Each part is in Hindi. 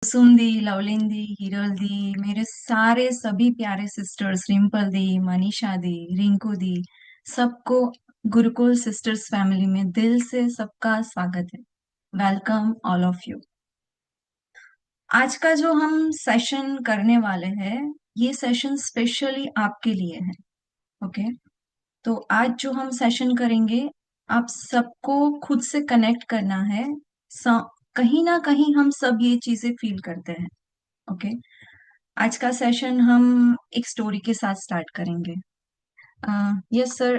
कुसुम दी, लवलिन दी, हिरल दी, मेरे सारे सभी प्यारे सिस्टर्स, रिम्पल दी, मनीषा दी, रिंकू दी, सबको गुरुकुल सिस्टर्स फैमिली में दिल से सबका स्वागत है। Welcome all of you. आज का जो हम सेशन करने वाले हैं, ये सेशन स्पेशली आपके लिए है। ओके। तो आज जो हम सेशन करेंगे, आप सबको खुद से कनेक्ट करना है। स- कहीं ना कहीं हम सब ये चीजें फील करते हैं। ओके। आज का सेशन हम एक स्टोरी के साथ स्टार्ट करेंगे। Yes sir,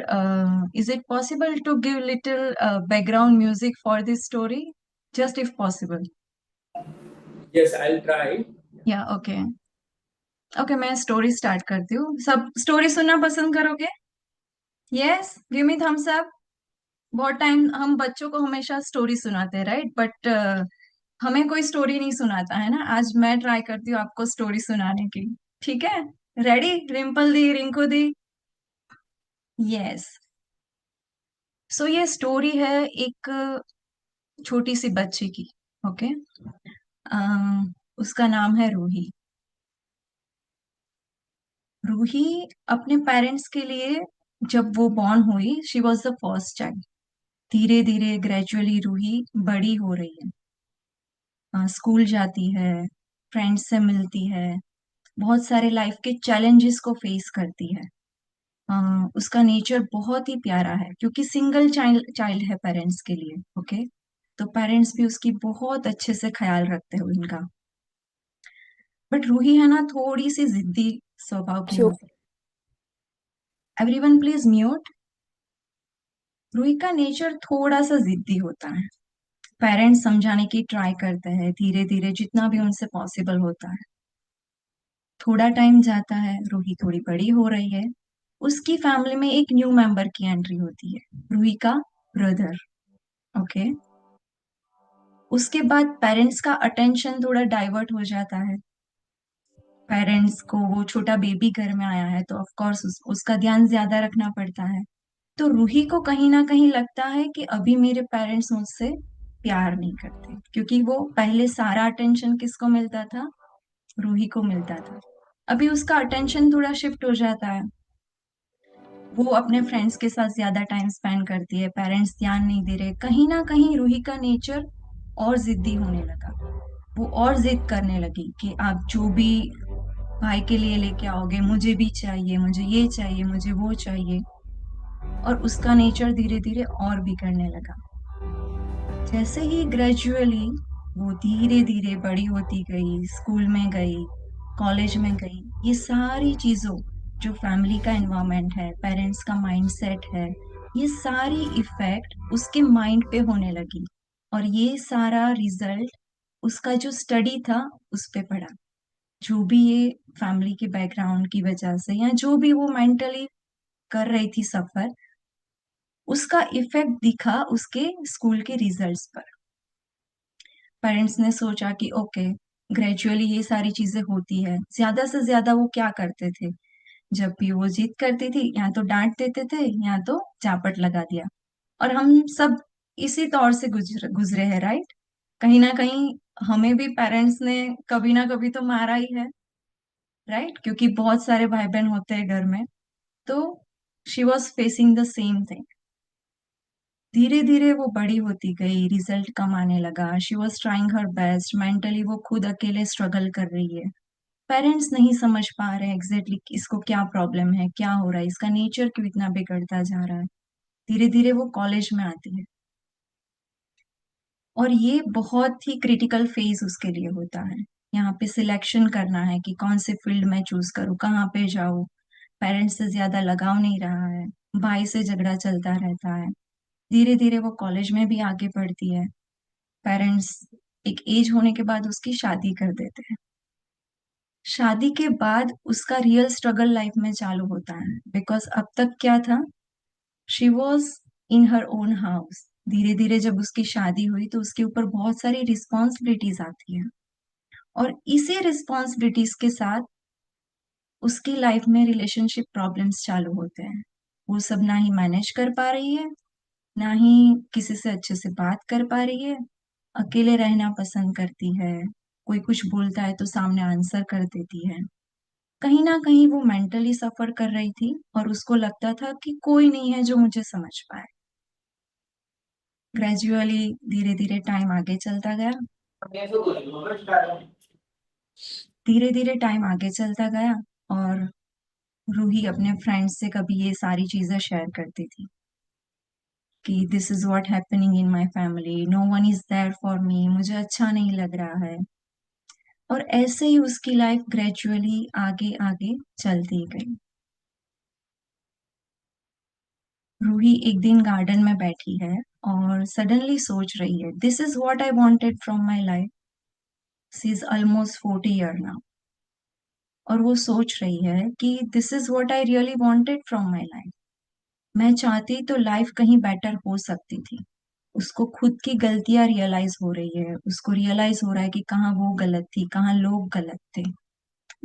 is it possible to give little background music for this story, just if possible? Yes, I'll try. या ओके। ओके, मैं स्टोरी स्टार्ट करती हूँ। सब स्टोरी सुनना पसंद करोगे? Yes, give me thumbs up. बहुत टाइम हम बच्चों को हमेशा स्टोरी सुनाते हैं, राइट? बट हमें कोई स्टोरी नहीं सुनाता है ना। आज मैं ट्राई करती हूँ आपको स्टोरी सुनाने की। ठीक है? रेडी? रिंपल दी, रिंकू दी? यस। सो ये स्टोरी है एक छोटी सी बच्ची की। ओके। उसका नाम है रूही। रूही अपने पेरेंट्स के लिए, जब वो बॉर्न हुई, she was the first child. धीरे धीरे ग्रेजुअली रूही बड़ी हो रही है। स्कूल जाती है, फ्रेंड्स से मिलती है, बहुत सारे लाइफ के चैलेंजेस को फेस करती है। उसका नेचर बहुत ही प्यारा है क्योंकि सिंगल चाइल्ड चाइल्ड है पेरेंट्स के लिए। ओके। तो पेरेंट्स भी उसकी बहुत अच्छे से ख्याल रखते हो इनका। बट रूही है ना, थोड़ी सी जिद्दी स्वभाव की Sure. होती है। Everyone please mute. रूही का नेचर थोड़ा सा जिद्दी होता है। पेरेंट्स समझाने की ट्राई करते हैं धीरे धीरे, जितना भी उनसे पॉसिबल होता है। थोड़ा टाइम जाता है, रूही थोड़ी बड़ी हो रही है। उसकी फैमिली में एक न्यू मेंबर की एंट्री होती है, रूही का ब्रदर। ओके। उसके बाद पेरेंट्स का अटेंशन थोड़ा डाइवर्ट हो जाता है। पेरेंट्स को वो छोटा बेबी घर में आया है तो ऑफ कोर्स उसका ध्यान ज्यादा रखना पड़ता है। तो रूही को कहीं ना कहीं लगता है कि अभी मेरे पेरेंट्स मुझसे प्यार नहीं करते, क्योंकि वो पहले सारा अटेंशन किसको मिलता था? रूही को मिलता था। अभी उसका अटेंशन थोड़ा शिफ्ट हो जाता है। वो अपने फ्रेंड्स के साथ ज्यादा टाइम स्पेंड करती है, पेरेंट्स ध्यान नहीं दे रहे। कहीं ना कहीं रूही का नेचर और जिद्दी होने लगा। वो और जिद करने लगी कि आप जो भी भाई के लिए लेके आओगे मुझे भी चाहिए, मुझे ये चाहिए, मुझे वो चाहिए। और उसका नेचर धीरे धीरे और बिगड़ने लगा। जैसे ही ग्रेजुअली वो धीरे धीरे बड़ी होती गई, स्कूल में गई, कॉलेज में गई, ये सारी चीजों, जो फैमिली का एनवायरनमेंट है, पेरेंट्स का माइंडसेट है, ये सारी इफेक्ट उसके माइंड पे होने लगी। और ये सारा रिजल्ट उसका जो स्टडी था उस पे पड़ा। जो भी ये फैमिली के बैकग्राउंड की वजह से, या जो भी वो मेंटली कर रही थी सफर, उसका इफेक्ट दिखा उसके स्कूल के रिजल्ट्स पर। पेरेंट्स ने सोचा कि ओके, ग्रेजुअली ये सारी चीजें होती है। ज्यादा से ज्यादा वो क्या करते थे, जब भी वो जिद करती थी, या तो डांट देते थे या तो चापट लगा दिया। और हम सब इसी दौर से गुजरे गुजरे हैं, राइट? कहीं ना कहीं हमें भी पेरेंट्स ने कभी ना कभी तो मारा ही है, राइट? क्योंकि बहुत सारे भाई बहन होते हैं घर में। तो she was facing the same thing. धीरे धीरे वो बड़ी होती गई, रिजल्ट कम आने लगा, she was trying her best, mentally वो खुद अकेले स्ट्रगल कर रही है। पेरेंट्स नहीं समझ पा रहे हैं एग्जैक्टली इसको क्या प्रॉब्लम है, क्या हो रहा है, इसका नेचर क्यों इतना बिगड़ता जा रहा है। धीरे धीरे वो कॉलेज में आती है, और ये बहुत ही क्रिटिकल फेज उसके लिए होता है। यहाँ पे सिलेक्शन करना है कि कौन से फील्ड में चूज करूँ, कहाँ पे जाऊँ। पेरेंट्स से ज्यादा लगाव नहीं रहा है, भाई से झगड़ा चलता रहता है। धीरे धीरे वो कॉलेज में भी आगे बढ़ती है। पेरेंट्स एक एज होने के बाद उसकी शादी कर देते हैं। शादी के बाद उसका रियल स्ट्रगल लाइफ में चालू होता है, बिकॉज अब तक क्या था, she was in her own house. धीरे धीरे जब उसकी शादी हुई तो उसके ऊपर बहुत सारी रिस्पॉन्सिबिलिटीज आती है। और इसी रिस्पॉन्सिबिलिटीज के साथ उसकी लाइफ में रिलेशनशिप प्रॉब्लम्स चालू होते हैं। वो सब ना ही मैनेज कर पा रही है, ना ही किसी से अच्छे से बात कर पा रही है। अकेले रहना पसंद करती है, कोई कुछ बोलता है तो सामने आंसर कर देती है। कहीं ना कहीं वो मेंटली सफर कर रही थी और उसको लगता था कि कोई नहीं है जो मुझे समझ पाए। ग्रेजुअली धीरे धीरे टाइम आगे चलता गया। धीरे धीरे टाइम आगे चलता गया और रूही अपने फ्रेंड्स से कभी ये सारी चीजें शेयर करती थी कि this is what happening in my family, no one is there for me, मुझे अच्छा नहीं लग रहा है। और ऐसे ही उसकी लाइफ ग्रेजुअली आगे आगे चलती गई। रूही एक दिन गार्डन में बैठी है और सडनली सोच रही है, this is what I wanted from my life. She is almost 40 year now. और वो सोच रही है कि this is what I really wanted from my life. मैं चाहती तो लाइफ कहीं बेटर हो सकती थी। उसको खुद की गलतियां रियलाइज हो रही है, उसको रियलाइज हो रहा है कि कहाँ वो गलत थी, कहाँ लोग गलत थे।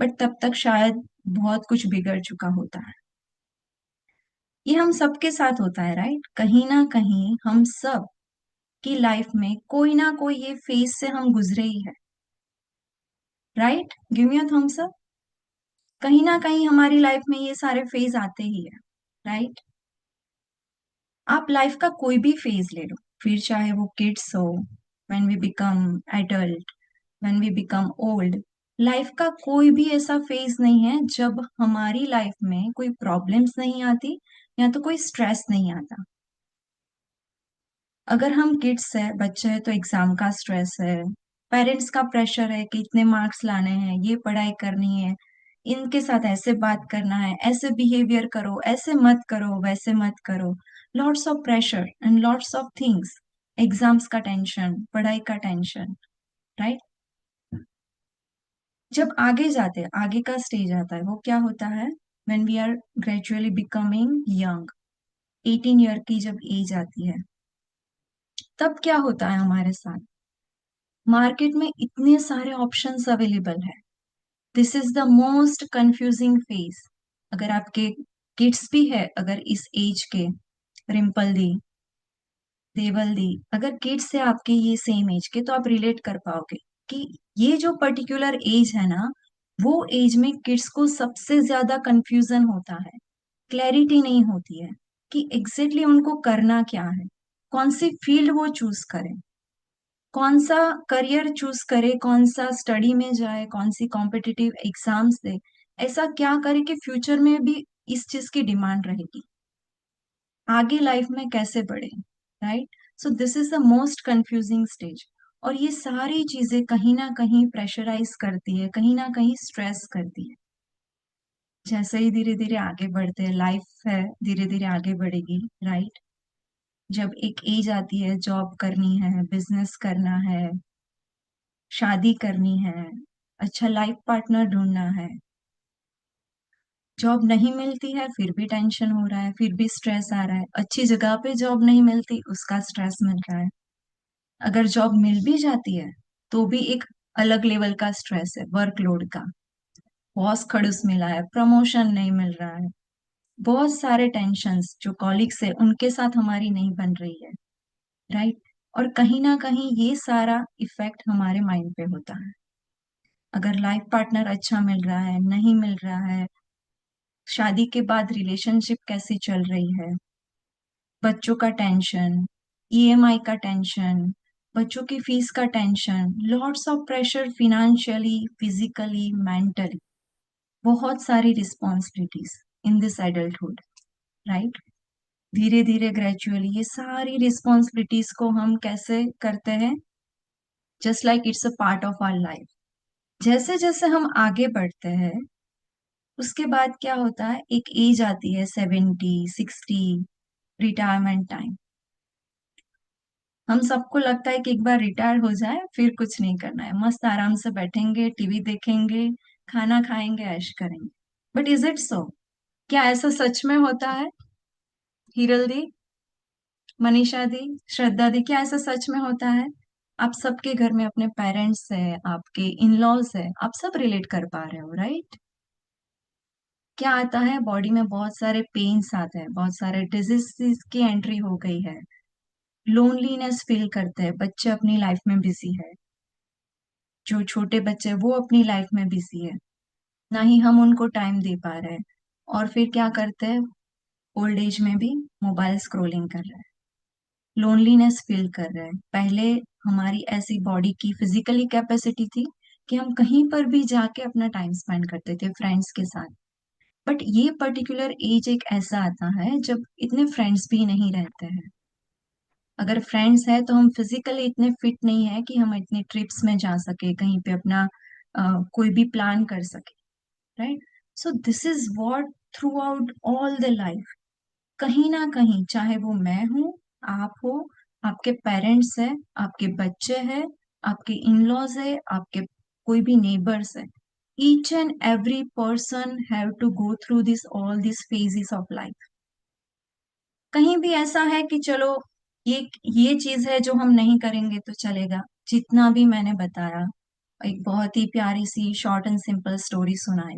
बट तब तक शायद बहुत कुछ बिगड़ चुका होता है। ये हम सबके साथ होता है, राइट? कहीं ना कहीं हम सब की लाइफ में कोई ना कोई ये फेज से हम गुजरे ही है। Right, give me a thumbs up. कहीं ना कहीं हमारी लाइफ में ये सारे फेज आते ही है। राइट। आप लाइफ का कोई भी फेज ले लो, फिर चाहे वो किड्स हो, when we become adult, when we become old. Life का कोई भी ऐसा फेज नहीं है जब हमारी लाइफ में कोई प्रॉब्लम्स नहीं आती या तो कोई स्ट्रेस नहीं आता। अगर हम किड्स है, बच्चे हैं, तो एग्जाम का स्ट्रेस है, पेरेंट्स का प्रेशर है कि इतने मार्क्स लाने हैं, ये पढ़ाई करनी है, इनके साथ ऐसे बात करना है, ऐसे बिहेवियर करो, ऐसे मत करो, वैसे मत करो। Lots of pressure and lots of things. Exams का टेंशन, पढ़ाई का टेंशन। राइट। जब आगे जाते हैं, आगे का स्टेज आता है, वो क्या होता है? When we are gradually becoming young, 18 year की जब एज आती है, तब क्या होता है हमारे साथ? मार्केट में इतने सारे ऑप्शंस अवेलेबल है। This is the most confusing phase. अगर आपके किड्स भी है, अगर इस एज के, रिंपल दी, देवल दी, अगर किड्स है आपके ये सेम एज के, तो आप रिलेट कर पाओगे कि ये जो पर्टिकुलर एज है ना, वो एज में किड्स को सबसे ज्यादा कंफ्यूजन होता है। क्लैरिटी नहीं होती है कि एग्जैक्टली उनको करना क्या है, कौन सी फील्ड वो चूज करें, कौन सा करियर चूज करे, कौन सा स्टडी में जाए, कौन सी कॉम्पिटिटिव एग्जाम्स दे, ऐसा क्या करे कि फ्यूचर में भी इस चीज की डिमांड रहेगी, आगे लाइफ में कैसे बढ़े। Right. So this is the most confusing stage. और ये सारी चीजें कहीं ना कहीं प्रेशराइज करती है, कहीं ना कहीं स्ट्रेस करती है। जैसे ही धीरे धीरे आगे बढ़ते हैं, लाइफ है धीरे धीरे आगे बढ़ेगी। राइट। जब एक एज आती है, जॉब करनी है, बिजनेस करना है, शादी करनी है, अच्छा लाइफ पार्टनर ढूंढना है, जॉब नहीं मिलती है फिर भी टेंशन हो रहा है, फिर भी स्ट्रेस आ रहा है, अच्छी जगह पे जॉब नहीं मिलती उसका स्ट्रेस मिल रहा है, अगर जॉब मिल भी जाती है तो भी एक अलग लेवल का स्ट्रेस है, वर्कलोड का। बॉस खड़ूस मिला है, प्रमोशन नहीं मिल रहा है, बहुत सारे टेंशन्स, जो कॉलिग्स है उनके साथ हमारी नहीं बन रही है। राइट। और कहीं ना कहीं ये सारा इफेक्ट हमारे माइंड पे होता है। अगर लाइफ पार्टनर अच्छा मिल रहा है, नहीं मिल रहा है, शादी के बाद रिलेशनशिप कैसी चल रही है, बच्चों का टेंशन, ईएमआई का टेंशन, बच्चों की फीस का tension, lots of pressure, financially, physically, mentally, बहुत सारी responsibilities in this adulthood. Right. धीरे धीरे ग्रेजुअली ये सारी रिस्पॉन्सिबिलिटीज को हम कैसे करते हैं, just like it's a part of our life. जैसे जैसे हम आगे बढ़ते हैं, उसके बाद क्या होता है, एक एज आती है 70, 60, रिटायरमेंट टाइम। हम सबको लगता है कि एक बार रिटायर हो जाए फिर कुछ नहीं करना है, मस्त आराम से बैठेंगे, टीवी देखेंगे, खाना खाएंगे, ऐश करेंगे। But is it so? क्या ऐसा सच में होता है? हिरल दी, मनीषा दी, श्रद्धा दी, क्या ऐसा सच में होता है? आप सबके घर में अपने पेरेंट्स है, आपके इन लॉज है, आप सब रिलेट कर पा रहे हो, राइट? क्या आता है बॉडी में, बहुत सारे पेन्स आते हैं, बहुत सारे डिजीज की एंट्री हो गई है, लोनलीनेस फील करते हैं, बच्चे अपनी लाइफ में बिजी है, जो छोटे बच्चे हैं, वो अपनी लाइफ में बिजी है, ना ही हम उनको टाइम दे पा रहे हैं। और फिर क्या करते हैं, ओल्ड एज में भी मोबाइल स्क्रॉलिंग कर रहे हैं, लोनलीनेस फील कर रहे हैं। पहले हमारी ऐसी बॉडी की फिजिकली कैपेसिटी थी कि हम कहीं पर भी जाके अपना टाइम स्पेंड करते थे फ्रेंड्स के साथ। बट ये पर्टिकुलर एज एक ऐसा आता है जब इतने फ्रेंड्स भी नहीं रहते हैं। अगर फ्रेंड्स है तो हम फिजिकली इतने फिट नहीं है कि हम इतने ट्रिप्स में जा सके, कहीं पे अपना कोई भी प्लान कर सके, right. So this is what through out all the life, कहीं ना कहीं, चाहे वो मैं हूँ, आप हो, आपके पेरेंट्स है, आपके बच्चे हैं, आपके इन लॉज है, आपके कोई भी नेबर्स है, each and every person have to go through this all this phases of life. कहीं भी ऐसा है कि चलो ये ये चीज है जो हम नहीं करेंगे तो चलेगा। जितना भी मैंने बताया, एक बहुत ही प्यारी सी शॉर्ट एंड सिंपल स्टोरी सुनाई,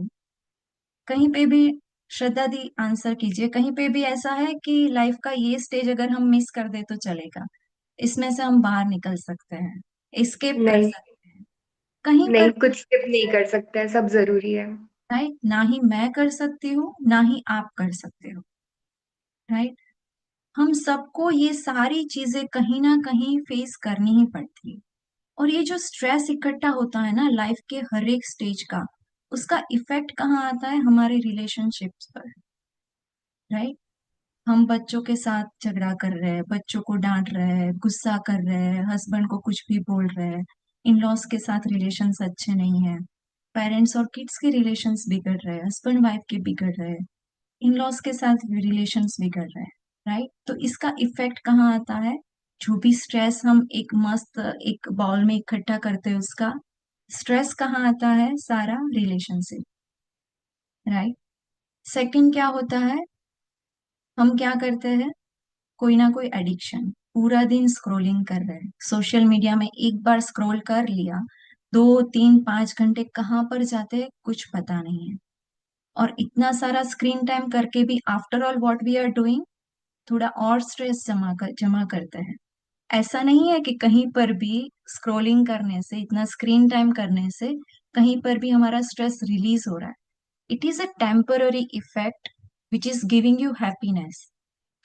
कहीं पे भी, श्रद्धा दी आंसर कीजिए, कहीं पे भी ऐसा है कि लाइफ का ये स्टेज अगर हम मिस कर दे तो चलेगा, इसमें से हम बाहर निकल सकते हैं, एस्केप कर नहीं, सकते हैं, कहीं पर नहीं, भी, कुछ स्किप नहीं कर सकते हैं, सब जरूरी है। राइट। ना ही मैं कर सकती हूँ, ना ही आप कर सकते हो, राइट। हम सबको ये सारी चीजें कहीं ना कहीं फेस करनी ही पड़ती है। और ये जो स्ट्रेस इकट्ठा होता है ना लाइफ के हर एक स्टेज का, उसका इफेक्ट कहाँ आता है, हमारे रिलेशनशिप्स पर, राइट। हम बच्चों के साथ झगड़ा कर रहे हैं, बच्चों को डांट रहे हैं, गुस्सा कर रहे हैं, हस्बैंड को कुछ भी बोल रहे हैं, इन लॉज के साथ रिलेशंस अच्छे नहीं है, पेरेंट्स और किड्स के रिलेशंस बिगड़ रहे हैं, हस्बैंड वाइफ के बिगड़ रहे हैं, इन लॉज के साथ रिलेशंस बिगड़ रहे हैं, राइट। तो इसका इफेक्ट कहाँ आता है, जो भी स्ट्रेस हम एक मस्त एक बाउल में इकट्ठा करते हैं, उसका स्ट्रेस कहाँ आता है, सारा रिलेशनशिप, राइट। सेकंड क्या होता है, हम क्या करते हैं, कोई ना कोई एडिक्शन, पूरा दिन स्क्रॉलिंग कर रहे हैं सोशल मीडिया में, एक बार स्क्रॉल कर लिया, 2 3 5 घंटे कहाँ पर जाते हैं कुछ पता नहीं है। और इतना सारा स्क्रीन टाइम करके भी after all what we are doing, थोड़ा और स्ट्रेस जमा करते हैं। ऐसा नहीं है कि कहीं पर भी स्क्रॉलिंग करने से, इतना स्क्रीन टाइम करने से कहीं पर भी हमारा स्ट्रेस रिलीज हो रहा है। It is a temporary effect which is giving you happiness.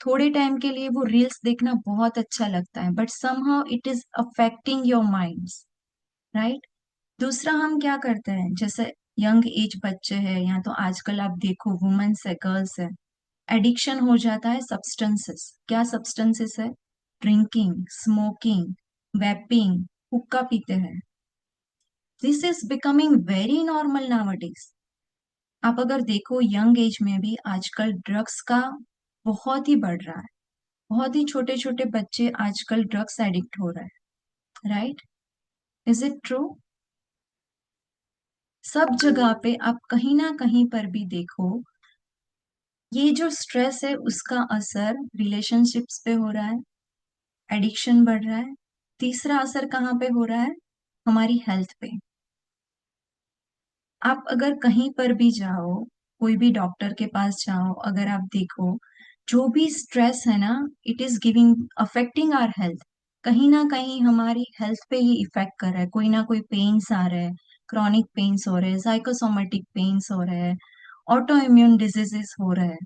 थोड़े टाइम के लिए वो रील्स देखना बहुत अच्छा लगता है, but somehow it is affecting your minds, right. दूसरा हम क्या करते हैं, जैसे यंग एज बच्चे हैं, या तो आजकल आप देखो वुमेन्स है, गर्ल्स है, एडिक्शन हो जाता है सब्सटेंसेस। क्या सब्सटेंसेस है, ड्रिंकिंग, स्मोकिंग, वेपिंग, हुक्का पीते हैं। This is becoming very normal nowadays. आप अगर देखो यंग एज में भी आजकल ड्रग्स का बहुत ही बढ़ रहा है, बहुत ही छोटे छोटे बच्चे आजकल ड्रग्स एडिक्ट हो रहे हैं, राइट। Is it true. सब जगह पे आप कहीं ना कहीं पर भी देखो, ये जो स्ट्रेस है उसका असर रिलेशनशिप्स पे हो रहा है, एडिक्शन बढ़ रहा है। तीसरा असर कहाँ पे हो रहा है, हमारी हेल्थ पे। आप अगर कहीं पर भी जाओ, कोई भी डॉक्टर के पास जाओ, अगर आप देखो, जो भी स्ट्रेस है ना, it is giving affecting our health. कहीं ना कहीं हमारी हेल्थ पे ये इफेक्ट कर रहा है, कोई ना कोई पेन्स आ रहे हैं, क्रॉनिक पेन्स हो रहे हैं, साइकोसोमेटिक पेन्स हो रहे हैं, ऑटो इम्यून डिजीजेस हो रहे हैं,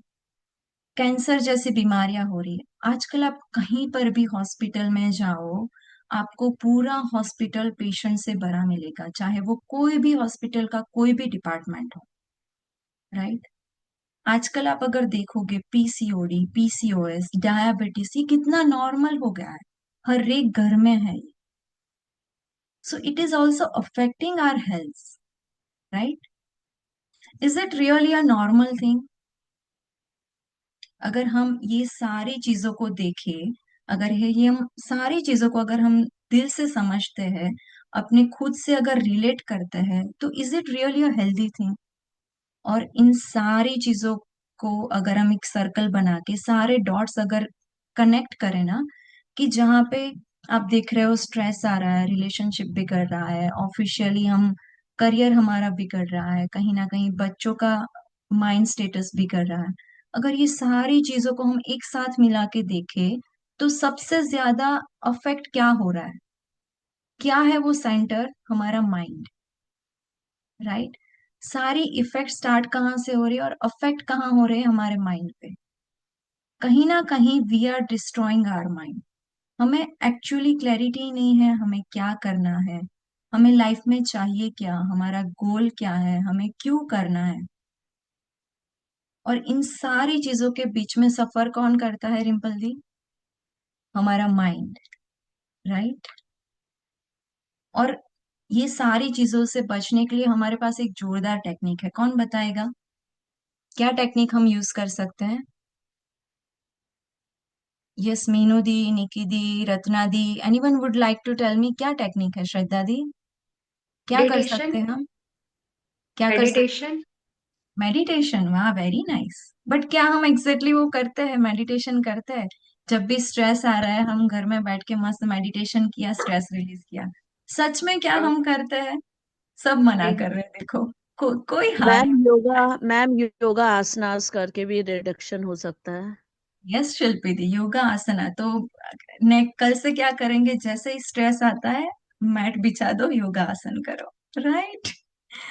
कैंसर जैसी बीमारियां हो रही है। आजकल आप कहीं पर भी हॉस्पिटल में जाओ, आपको पूरा हॉस्पिटल पेशेंट से भरा मिलेगा, चाहे वो कोई भी हॉस्पिटल का कोई भी डिपार्टमेंट हो, राइट। आजकल आप अगर देखोगे पीसीओडी, पीसीओएस, डायबिटीज, ये कितना नॉर्मल हो गया है, हर एक घर में है ये। So it is also affecting our health, right. Is it really a normal thing. अगर हम ये सारी चीजों को देखें, अगर ये हम सारी चीजों को अगर हम दिल से समझते हैं, अपने खुद से अगर रिलेट करते हैं, तो is it really a healthy thing. और इन सारी चीजों को अगर हम एक सर्कल बना के सारे डॉट्स अगर कनेक्ट करें ना, कि जहाँ पे आप देख रहे हो स्ट्रेस आ रहा है, रिलेशनशिप बिगड़ रहा है, ऑफिशियली हम करियर हमारा बिगड़ रहा है, कहीं ना कहीं बच्चों का माइंड स्टेटस बिगड़ रहा है, अगर ये सारी चीजों को हम एक साथ मिला के देखें, तो सबसे ज्यादा अफेक्ट क्या हो रहा है, क्या है वो सेंटर? हमारा माइंड, राइट। सारी इफेक्ट स्टार्ट कहाँ से हो रही है और अफेक्ट कहाँ हो रहे हैं? हमारे माइंड पे। कहीं ना कहीं we are destroying our mind. हमें एक्चुअली क्लैरिटी नहीं है हमें क्या करना है, हमें लाइफ में चाहिए क्या, हमारा गोल क्या है, हमें क्यों करना है। और इन सारी चीजों के बीच में सफर कौन करता है रिंपल दी? हमारा माइंड, राइट। और ये सारी चीजों से बचने के लिए हमारे पास एक जोरदार टेक्निक है, कौन बताएगा? क्या टेक्निक हम यूज कर सकते हैं? Yes, Meenu di, Niki di, Ratna di, anyone would like to tell me क्या टेक्निक है? श्रद्धा दी, क्या कर सकते मेडिटेशन। हैं हम? क्या कर सकते? मेडिटेशन। मेडिटेशन, वाह वेरी नाइस। बट क्या हम एग्जैक्टली वो करते हैं, मेडिटेशन करते हैं? जब भी स्ट्रेस आ रहा है हम घर में बैठ के मस्त मेडिटेशन किया, स्ट्रेस रिलीज किया। सच में क्या हम करते हैं? सब मना कर रहे हैं देखो। कोई हार। मैम योगा आसनास करके भी रिडक्शन हो सकता है। यस शिल्पी दी, योगा आसना तो ने कल से क्या करेंगे? जैसे ही स्ट्रेस आता है मैट बिछा दो, योगा आसन करो, राइट।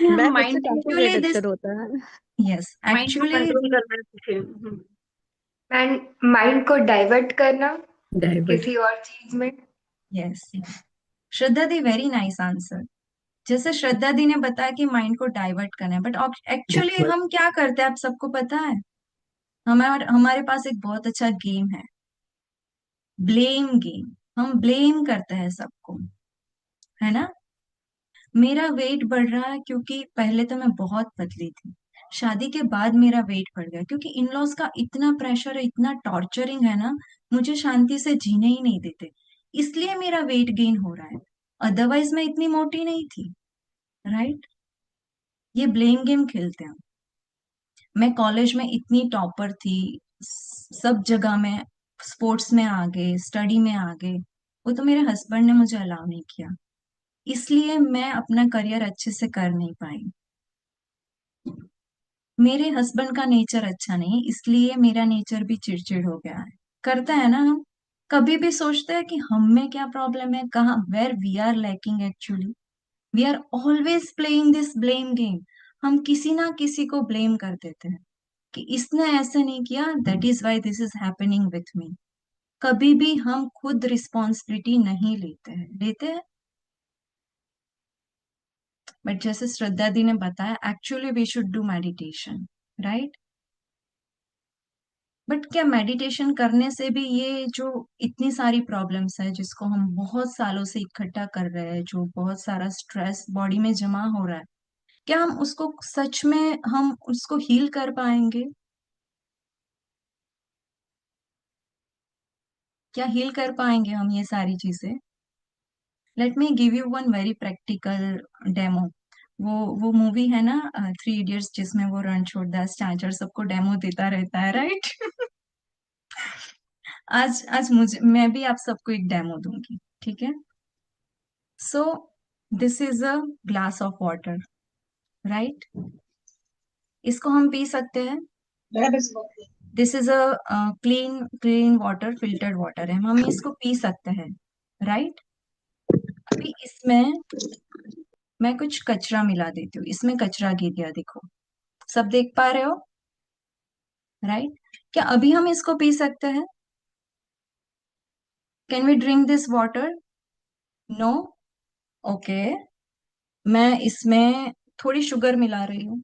मैम उससे माइंड काफी एक्चुअली दिस, रिडक्शन होता है। यस माइंड को एक्चुअली। कंट्रोल करना सीखे। माइंड को डाइवर्ट करना डाइवर्ट। किसी और चीज में। यस, श्रद्धा दी वेरी नाइस आंसर। जैसे श्रद्धा दी ने बताया कि माइंड को डाइवर्ट करना है, बट एक्चुअली डाइवर्ट। हम क्या करते हैं आप सबको पता है? हमारे हमारे पास एक बहुत अच्छा गेम है, ब्लेम गेम। हम ब्लेम करते हैं सबको, है ना। मेरा वेट बढ़ रहा है क्योंकि पहले तो मैं बहुत पतली थी, शादी के बाद मेरा वेट बढ़ गया क्योंकि इन लॉज का इतना प्रेशर है, इतना टॉर्चरिंग है ना, मुझे शांति से जीने ही नहीं देते, इसलिए मेरा वेट गेन हो रहा है। अदरवाइज मैं इतनी मोटी नहीं थी, राइट। ये ब्लेम गेम खेलते हैं। मैं कॉलेज में इतनी टॉपर थी, सब जगह में, स्पोर्ट्स में आगे, स्टडी में आगे, वो तो मेरे हस्बैंड ने मुझे अलाउ नहीं किया, इसलिए मैं अपना करियर अच्छे से कर नहीं पाई। मेरे हस्बैंड का नेचर अच्छा नहीं, इसलिए मेरा नेचर भी चिड़चिड़ हो गया है। करता है ना हम, कभी भी सोचते हैं कि हम में क्या प्रॉब्लम है, कहाँ where we are lacking actually. We are always playing this blame game. हम किसी ना किसी को ब्लेम कर देते हैं कि इसने ऐसे नहीं किया, that is why this is happening with me. कभी भी हम खुद रिस्पॉन्सिबिलिटी नहीं लेते हैं, लेते हैं। बट जैसे श्रद्धा दी ने बताया, actually we should do meditation, right. But क्या मेडिटेशन करने से भी ये जो इतनी सारी प्रॉब्लम्स है जिसको हम बहुत सालों से इकट्ठा कर रहे हैं, जो बहुत सारा स्ट्रेस बॉडी में जमा हो रहा है, क्या हम उसको सच में हम उसको हील कर पाएंगे? क्या हील कर पाएंगे हम ये सारी चीजें? Let me give you one very practical demo. वो मूवी है ना, 3 इडियट्स, जिसमें वो रणछोड़ दास चांचर सबको डेमो देता रहता है, राइट। आज आज मुझे, मैं भी आप सबको एक डेमो दूंगी, ठीक है। So this is a glass of water, right. इसको हम पी सकते हैं। This is a clean clean water, filtered water है, हम इसको पी सकते हैं, राइट। अभी इसमें मैं कुछ कचरा मिला देती हूँ, इसमें कचरा गिर गया, देखो, सब देख पा रहे हो, राइट। क्या अभी हम इसको पी सकते हैं? Can we drink this water? No. Okay, मैं इसमें थोड़ी शुगर मिला रही हूँ,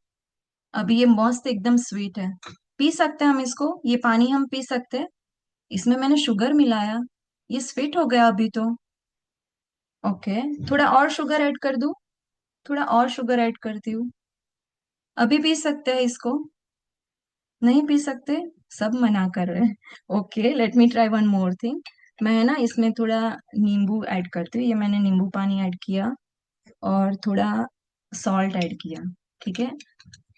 अभी ये मस्त एकदम स्वीट है। पी सकते हैं हम इसको, ये पानी हम पी सकते हैं। इसमें मैंने शुगर मिलाया, ये स्वीट हो गया अभी तो। ओके, थोड़ा और शुगर ऐड कर दूं? थोड़ा और शुगर ऐड करती हूँ। अभी पी सकते हैं इसको? नहीं पी सकते, सब मना कर रहे हैं। Okay, let me try one more thing. मैं ना इसमें थोड़ा नींबू ऐड करती हूँ, ये मैंने नींबू पानी ऐड किया और थोड़ा सॉल्ट ऐड किया, ठीक है।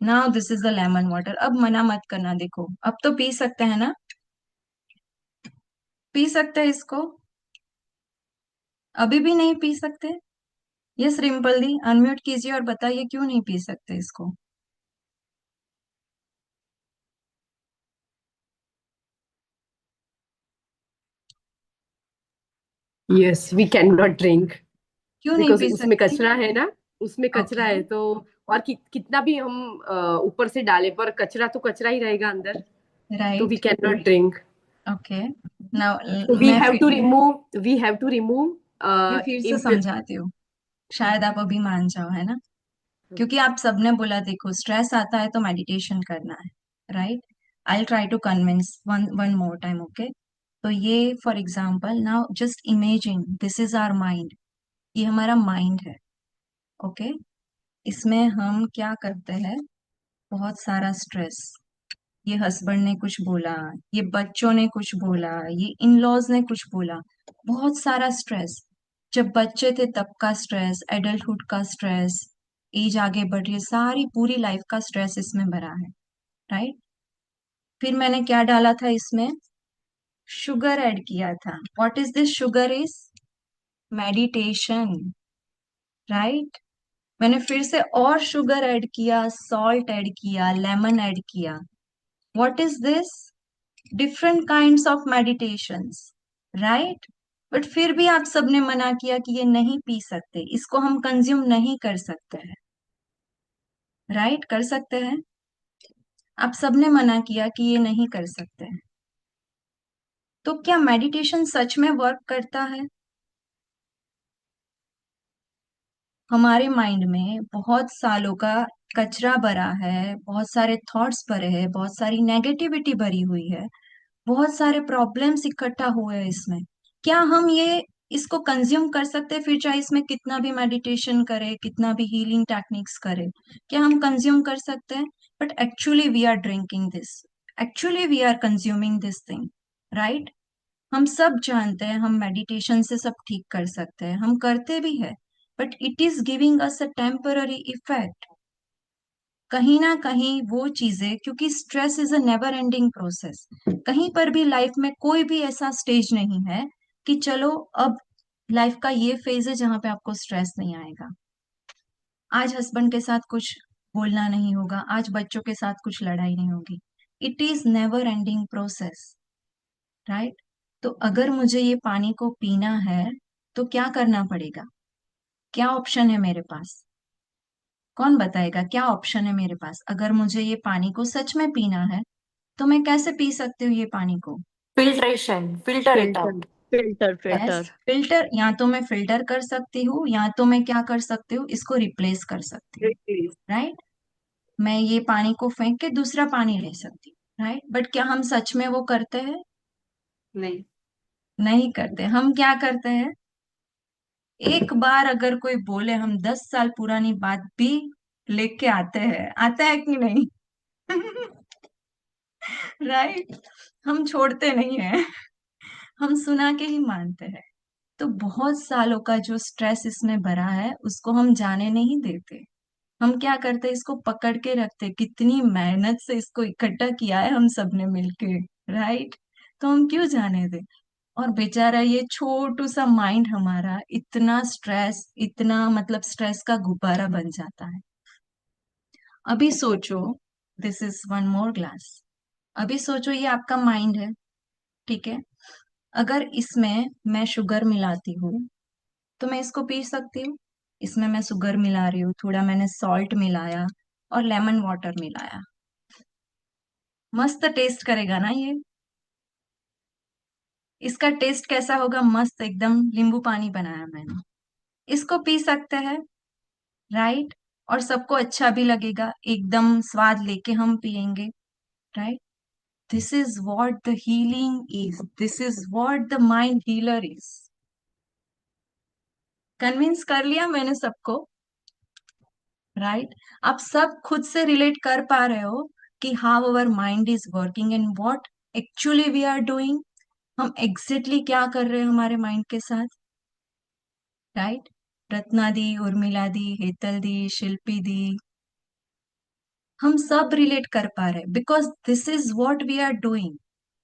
Now this is the lemon water. अब मना मत करना, देखो अब तो पी सकते हैं ना, पी सकते हैं इसको? अभी भी नहीं पी सकते? यस रिम्पल दी, अनम्यूट कीजिए और बताइए क्यों नहीं पी सकते इसको। Yes, we cannot drink. क्यों नहीं बिकॉज पी उसमें सकती? कचरा है ना, उसमें कचरा ओके। है तो। और कितना भी हम ऊपर से डाले पर कचरा तो कचरा ही रहेगा अंदर। तो we right. Can not drink. Okay. Now तो वी हैव टू रिमूव मैं फिर से समझाती हूँ, शायद आप अभी मान जाओ, है ना? क्योंकि आप सबने बोला देखो स्ट्रेस आता है तो मेडिटेशन करना है, right? I try to convince one one more time, okay? तो ये for example now just imagine this is our mind. ये हमारा माइंड है, ओके? इसमें हम क्या करते हैं? बहुत सारा स्ट्रेस, ये हस्बैंड ने कुछ बोला, ये बच्चों ने कुछ बोला, ये इन लॉज ने कुछ बोला, बहुत सारा स्ट्रेस। जब बच्चे थे तब का स्ट्रेस, एडल्टहुड का स्ट्रेस, एज आगे बढ़ रही है, सारी पूरी लाइफ का स्ट्रेस इसमें भरा है, राइट? फिर मैंने क्या डाला था इसमें? शुगर ऐड किया था। What is this sugar is? Meditation, right? मैंने फिर से और शुगर ऐड किया, सॉल्ट ऐड किया, लेमन ऐड किया। What is this? Different kinds of meditations, right? But फिर भी आप सबने मना किया कि ये नहीं पी सकते, इसको हम कंज्यूम नहीं कर सकते हैं, राइट? कर सकते हैं? आप सबने मना किया कि ये नहीं कर सकते हैं। तो क्या मेडिटेशन सच में वर्क करता है? हमारे माइंड में बहुत सालों का कचरा भरा है, बहुत सारे थॉट्स भरे हैं, बहुत सारी नेगेटिविटी भरी हुई है, बहुत सारे प्रॉब्लम्स इकट्ठा हुए हैं इसमें। क्या हम ये इसको कंज्यूम कर सकते हैं? फिर चाहे इसमें कितना भी मेडिटेशन करे, कितना भी हीलिंग टेक्निक्स करे, क्या हम कंज्यूम कर सकते हैं? But actually we are drinking this, actually we are consuming this thing, right? हम सब जानते हैं हम मेडिटेशन से सब ठीक कर सकते हैं, हम करते भी है, but it is giving us a temporary effect. कहीं ना कहीं वो चीजें, क्योंकि stress is a never ending process, कहीं पर भी लाइफ में कोई भी ऐसा स्टेज नहीं है कि चलो अब लाइफ का ये फेज है जहां पे आपको स्ट्रेस नहीं आएगा। आज हस्बैंड के साथ कुछ बोलना नहीं होगा, आज बच्चों के साथ कुछ लड़ाई नहीं होगी। It is never ending process, right? तो अगर मुझे ये पानी को पीना है तो क्या करना पड़ेगा? क्या ऑप्शन है मेरे पास? कौन बताएगा क्या ऑप्शन है मेरे पास? अगर मुझे ये पानी को सच में पीना है तो मैं कैसे पी सकती हूँ ये पानी को? Filtration, filter it filter, out. Filter, yes, filter. Filter. या तो मैं फिल्टर कर सकती हूँ, या तो मैं क्या कर सकती हूँ, इसको रिप्लेस कर सकती हूँ, Please. राइट? मैं ये पानी को फेंक के दूसरा पानी ले सकती हूँ, राइट? बट क्या हम सच में वो करते हैं? नहीं। नहीं करते। हम क्या करते हैं? एक बार अगर कोई बोले, हम 10 साल पुरानी बात भी लेके आते हैं, आता है कि नहीं? राइट? हम छोड़ते नहीं है, हम सुना के ही मानते हैं। तो बहुत सालों का जो स्ट्रेस इसमें भरा है उसको हम जाने नहीं देते। हम क्या करते हैं? इसको पकड़ के रखते, कितनी मेहनत से इसको इकट्ठा किया है हम सबने मिलके, राइट? तो हम क्यों जाने दें? और बेचारा ये छोटू सा माइंड हमारा इतना स्ट्रेस, इतना मतलब स्ट्रेस का गुब्बारा बन जाता है। अभी सोचो, this is one more glass. अभी सोचो ये आपका माइंड है, ठीक है? अगर इसमें मैं शुगर मिलाती हूँ तो मैं इसको पी सकती हूँ। इसमें मैं शुगर मिला रही हूँ, थोड़ा मैंने सॉल्ट मिलाया और लेमन वाटर मिलाया, मस्त टेस्ट करेगा ना ये? इसका टेस्ट कैसा होगा? मस्त एकदम नींबू पानी बनाया मैंने, इसको पी सकते हैं, राइट? और सबको अच्छा भी लगेगा, एकदम स्वाद लेके हम पियेंगे, right? This is what the healing is, this is what the mind healer is. Convince कर लिया मैंने सबको, राइट? आप सब खुद से रिलेट कर पा रहे हो कि how our mind is working and what actually we are doing. हम एग्जैक्टली क्या कर रहे हैं हमारे माइंड के साथ, राइट? रत्ना दी, उर्मिला दी, हेतल दी, शिल्पी दी, हम सब रिलेट कर पा रहे हैं because this is what we are doing.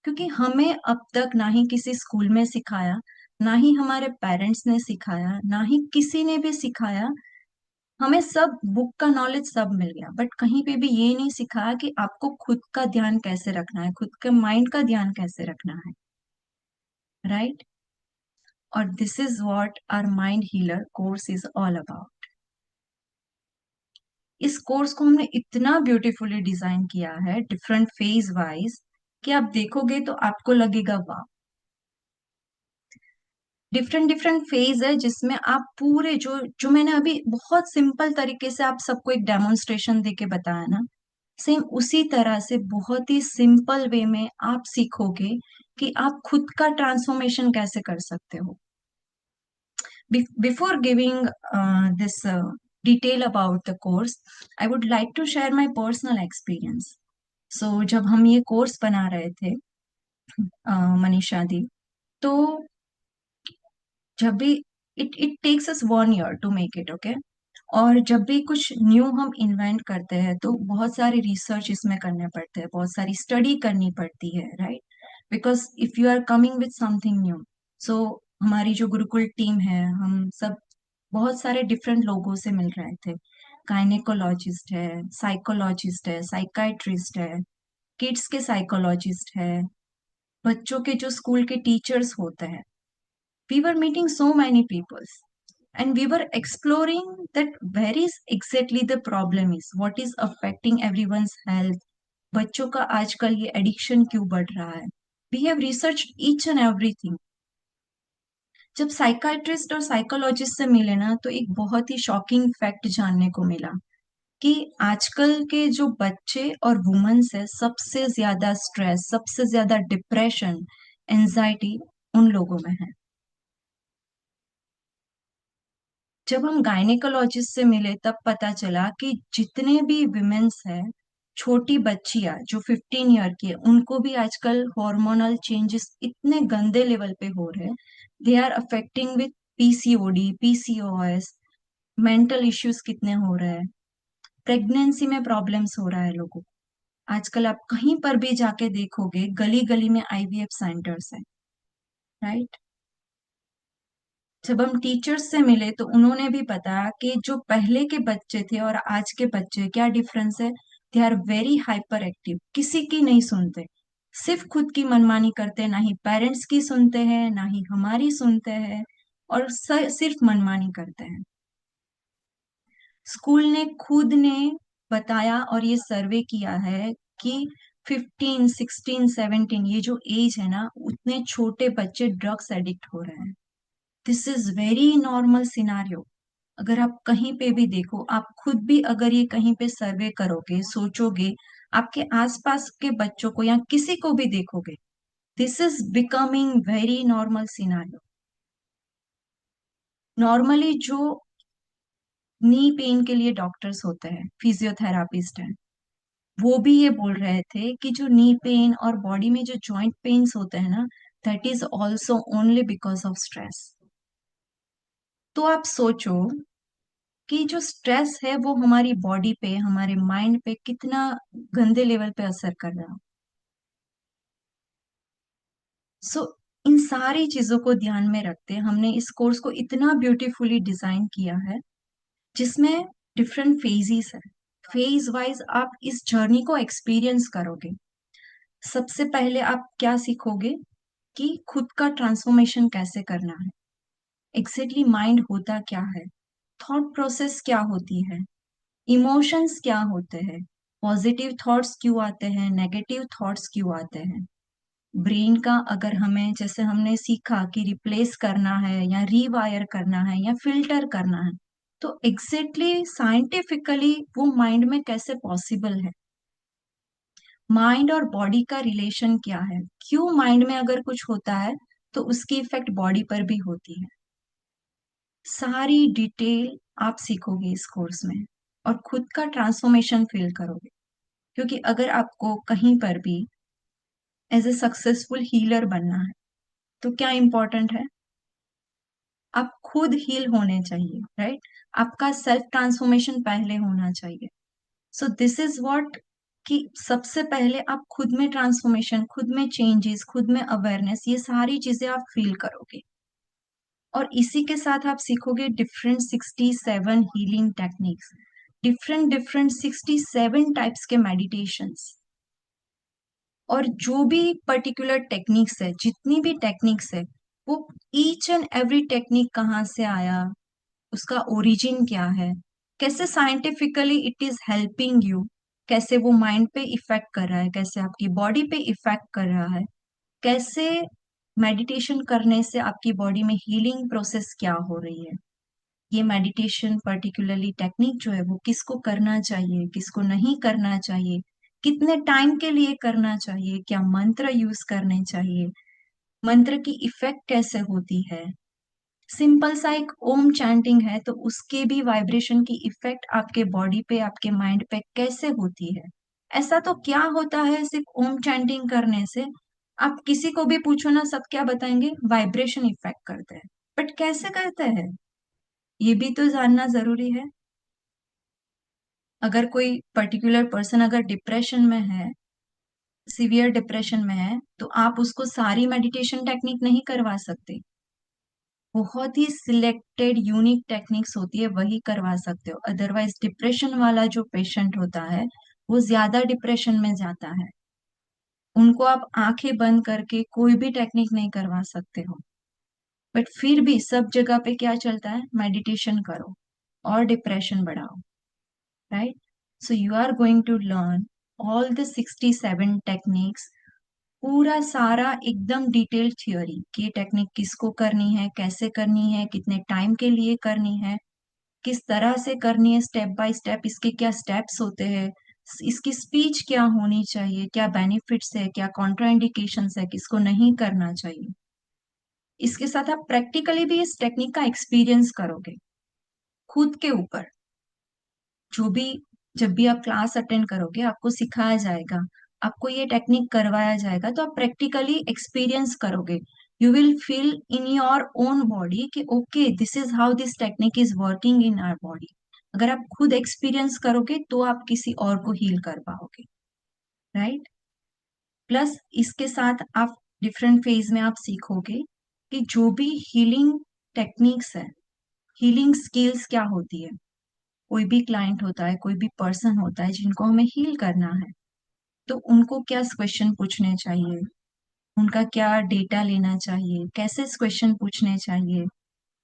क्योंकि हमें अब तक ना ही किसी स्कूल में सिखाया, ना ही हमारे पेरेंट्स ने सिखाया, ना ही किसी ने भी सिखाया। हमें सब बुक का नॉलेज सब मिल गया, बट कहीं पे भी ये नहीं सिखाया कि आपको खुद का ध्यान कैसे रखना है, खुद के माइंड का ध्यान कैसे रखना है, राइट? और this is what our mind healer course is all about. इस कोर्स को हमने इतना ब्यूटीफुली डिजाइन किया है डिफरेंट फेज वाइज कि आप देखोगे तो आपको लगेगा वाह। डिफरेंट डिफरेंट फेज है जिसमें आप पूरे जो जो मैंने अभी बहुत सिंपल तरीके से आप सबको एक डेमोन्स्ट्रेशन देके बताया ना, सेम उसी तरह से बहुत ही सिंपल वे में आप सीखोगे कि आप खुद का ट्रांसफॉर्मेशन कैसे कर सकते हो। Before giving this detail about the course, I would like to share my personal experience. So, जब हम ये कोर्स बना रहे थे मनीषा दी, तो जब भी it takes us 1 year to make it, okay. और जब भी कुछ न्यू हम इन्वेंट करते हैं तो बहुत सारे रिसर्च इसमें करने पड़ते हैं, बहुत सारी स्टडी करनी पड़ती है, right? Because if you are coming with something new, so हमारी जो गुरुकुल टीम है, हम सब बहुत सारे डिफरेंट लोगों से मिल रहे थे। गायनेकोलॉजिस्ट है, साइकोलॉजिस्ट है, साइकाइट्रिस्ट है, किड्स के साइकोलॉजिस्ट है, बच्चों के जो स्कूल के टीचर्स होते हैं। We were meeting so many peoples and we were exploring that where is exactly the problem is, what is affecting everyone's health, बच्चों का आजकल ये एडिक्शन क्यों बढ़ रहा है। we have researched each and everything। जब साइकाइट्रिस्ट और साइकोलॉजिस्ट से मिले ना, तो एक बहुत ही शॉकिंग फैक्ट जानने को मिला कि आजकल के जो बच्चे और वुमेन्स है, सबसे ज्यादा स्ट्रेस, सबसे ज्यादा डिप्रेशन, एंजाइटी उन लोगों में है। जब हम गायनेकोलॉजिस्ट से मिले तब पता चला कि जितने भी विमेन्स है, छोटी बच्चियां जो 15 year की है, उनको भी आजकल हार्मोनल चेंजेस इतने गंदे लेवल पे हो रहे हैं। They are affecting with PCOD, PCOS, mental issues कितने हो रहे हैं, प्रेगनेंसी में प्रॉब्लम्स हो रहा है लोगों को। आजकल आप कहीं पर भी जाके देखोगे, गली गली में आईवीएफ सेंटर्स है, राइट? जब हम टीचर्स से मिले तो उन्होंने भी बताया कि जो पहले के बच्चे थे और आज के बच्चे क्या डिफरेंस है। They are very hyperactive, किसी की नहीं सुनते, सिर्फ खुद की मनमानी करते हैं, ना ही पेरेंट्स की सुनते हैं, ना ही हमारी सुनते हैं, और सिर्फ मनमानी करते हैं। स्कूल ने खुद ने बताया और ये सर्वे किया है कि 15, 16, 17 ये जो एज है ना, उतने छोटे बच्चे ड्रग्स एडिक्ट हो रहे हैं। This is very normal scenario. अगर आप कहीं पे भी देखो, आप खुद भी अगर ये कहीं पे सर्वे करोगे, सोचोगे, आपके आसपास के बच्चों को या किसी को भी देखोगे, this is becoming very normal scenario. Normally जो नी पेन के लिए डॉक्टर्स होते हैं, फिजियोथेरापिस्ट हैं, वो भी ये बोल रहे थे कि जो नी पेन और बॉडी में जो जॉइंट पेन्स होते हैं ना, that is also only because of stress. तो आप सोचो कि जो स्ट्रेस है वो हमारी बॉडी पे, हमारे माइंड पे कितना गंदे लेवल पे असर कर रहा है। सो इन सारी चीजों को ध्यान में रखते हमने इस कोर्स को इतना ब्यूटीफुली डिजाइन किया है, जिसमें डिफरेंट फेजेस है। फेज वाइज आप इस जर्नी को एक्सपीरियंस करोगे। सबसे पहले आप क्या सीखोगे कि खुद का ट्रांसफॉर्मेशन कैसे करना है, एग्जैक्टली माइंड होता क्या है, थॉट प्रोसेस क्या होती है, इमोशंस क्या होते हैं, पॉजिटिव थॉट्स क्यों आते हैं, नेगेटिव थॉट्स क्यों आते हैं। ब्रेन का अगर हमें, जैसे हमने सीखा कि रिप्लेस करना है या रीवायर करना है या फिल्टर करना है, तो एग्जैक्टली साइंटिफिकली वो माइंड में कैसे पॉसिबल है। माइंड और बॉडी का रिलेशन क्या है, क्यों माइंड में अगर कुछ होता है तो उसकी इफेक्ट बॉडी पर भी होती है। सारी डिटेल आप सीखोगे इस कोर्स में और खुद का ट्रांसफॉर्मेशन फील करोगे। क्योंकि अगर आपको कहीं पर भी एज ए सक्सेसफुल हीलर बनना है, तो क्या इंपॉर्टेंट है, आप खुद हील होने चाहिए, राइट? आपका सेल्फ ट्रांसफॉर्मेशन पहले होना चाहिए। सो दिस इज व्हाट, कि सबसे पहले आप खुद में ट्रांसफॉर्मेशन, खुद में चेंजेस, खुद में अवेयरनेस, ये सारी चीजें आप फील करोगे। और इसी के साथ आप सीखोगे different 67 healing techniques, different different 67 types के मेडिटेशंस। और जो भी पर्टिकुलर टेक्निक्स है, जितनी भी टेक्निक्स है, वो ईच एंड एवरी टेक्निक कहाँ से आया, उसका ओरिजिन क्या है, कैसे scientifically it is helping you, कैसे वो माइंड पे इफेक्ट कर रहा है, कैसे आपकी बॉडी पे इफेक्ट कर रहा है, कैसे मेडिटेशन करने से आपकी बॉडी में हीलिंग प्रोसेस क्या हो रही है। ये मेडिटेशन पर्टिकुलरली टेक्निक जो है वो किसको करना चाहिए, किसको नहीं करना चाहिए, कितने टाइम के लिए करना चाहिए, क्या मंत्र यूज करने चाहिए, मंत्र की इफेक्ट कैसे होती है। सिंपल सा एक ओम चैंटिंग है तो उसके भी वाइब्रेशन की इफेक्ट आपके बॉडी पे, आपके माइंड पे कैसे होती है। ऐसा तो क्या होता है सिर्फ ओम चैंटिंग करने से, आप किसी को भी पूछो ना, सब क्या बताएंगे, वाइब्रेशन इफेक्ट करते हैं। बट कैसे करते हैं, ये भी तो जानना जरूरी है। अगर कोई पर्टिकुलर पर्सन अगर डिप्रेशन में है, सीवियर डिप्रेशन में है, तो आप उसको सारी मेडिटेशन टेक्निक नहीं करवा सकते। बहुत ही सिलेक्टेड यूनिक टेक्निक्स होती है वही करवा सकते हो। अदरवाइज डिप्रेशन वाला जो पेशेंट होता है वो ज्यादा डिप्रेशन में जाता है, उनको आप आंखें बंद करके कोई भी टेक्निक नहीं करवा सकते हो। बट फिर भी सब जगह पे क्या चलता है, मेडिटेशन करो और डिप्रेशन बढ़ाओ, राइट। So you are going to learn all the 67 techniques, पूरा सारा एकदम डिटेल्ड थियोरी कि टेक्निक किसको करनी है, कैसे करनी है, कितने टाइम के लिए करनी है, किस तरह से करनी है, स्टेप बाय स्टेप इसके क्या स्टेप्स होते हैं, इसकी स्पीच क्या होनी चाहिए, क्या बेनिफिट्स है, क्या कॉन्ट्राइंडिकेशंस है, किसको नहीं करना चाहिए। इसके साथ आप प्रैक्टिकली भी इस टेक्निक का एक्सपीरियंस करोगे खुद के ऊपर। जो भी, जब भी आप क्लास अटेंड करोगे आपको सिखाया जाएगा, आपको ये टेक्निक करवाया जाएगा, तो आप प्रैक्टिकली एक्सपीरियंस करोगे। You will feel in your own body कि okay this is how this technique is working in our body. अगर आप खुद एक्सपीरियंस करोगे तो आप किसी और को हील कर पाओगे, राइट। प्लस इसके साथ आप डिफरेंट फेज में आप सीखोगे कि जो भी हीलिंग टेक्निक्स है, हीलिंग स्किल्स क्या होती है। कोई भी क्लाइंट होता है, कोई भी पर्सन होता है जिनको हमें हील करना है, तो उनको क्या क्वेश्चन पूछने चाहिए, उनका क्या डेटा लेना चाहिए, कैसे क्वेश्चन पूछने चाहिए,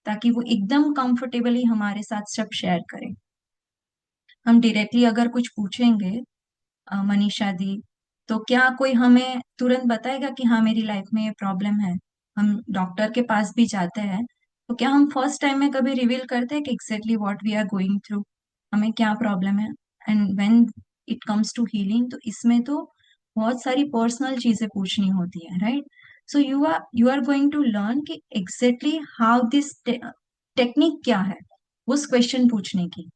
ताकि वो एकदम कंफर्टेबली हमारे साथ सब शेयर करें। हम डायरेक्टली अगर कुछ पूछेंगे, मनीषा दी, तो क्या कोई हमें तुरंत बताएगा कि हाँ मेरी लाइफ में ये प्रॉब्लम है। हम डॉक्टर के पास भी जाते हैं तो क्या हम फर्स्ट टाइम में कभी रिवील करते हैं कि exactly what we are going through, हमें क्या प्रॉब्लम है। And when it comes to healing तो इसमें तो बहुत सारी पर्सनल चीजें पूछनी होती है, right. So you are going to learn कि एग्जैक्टली हाउ दिस टेक्निक क्या है, उस क्वेश्चन पूछने की,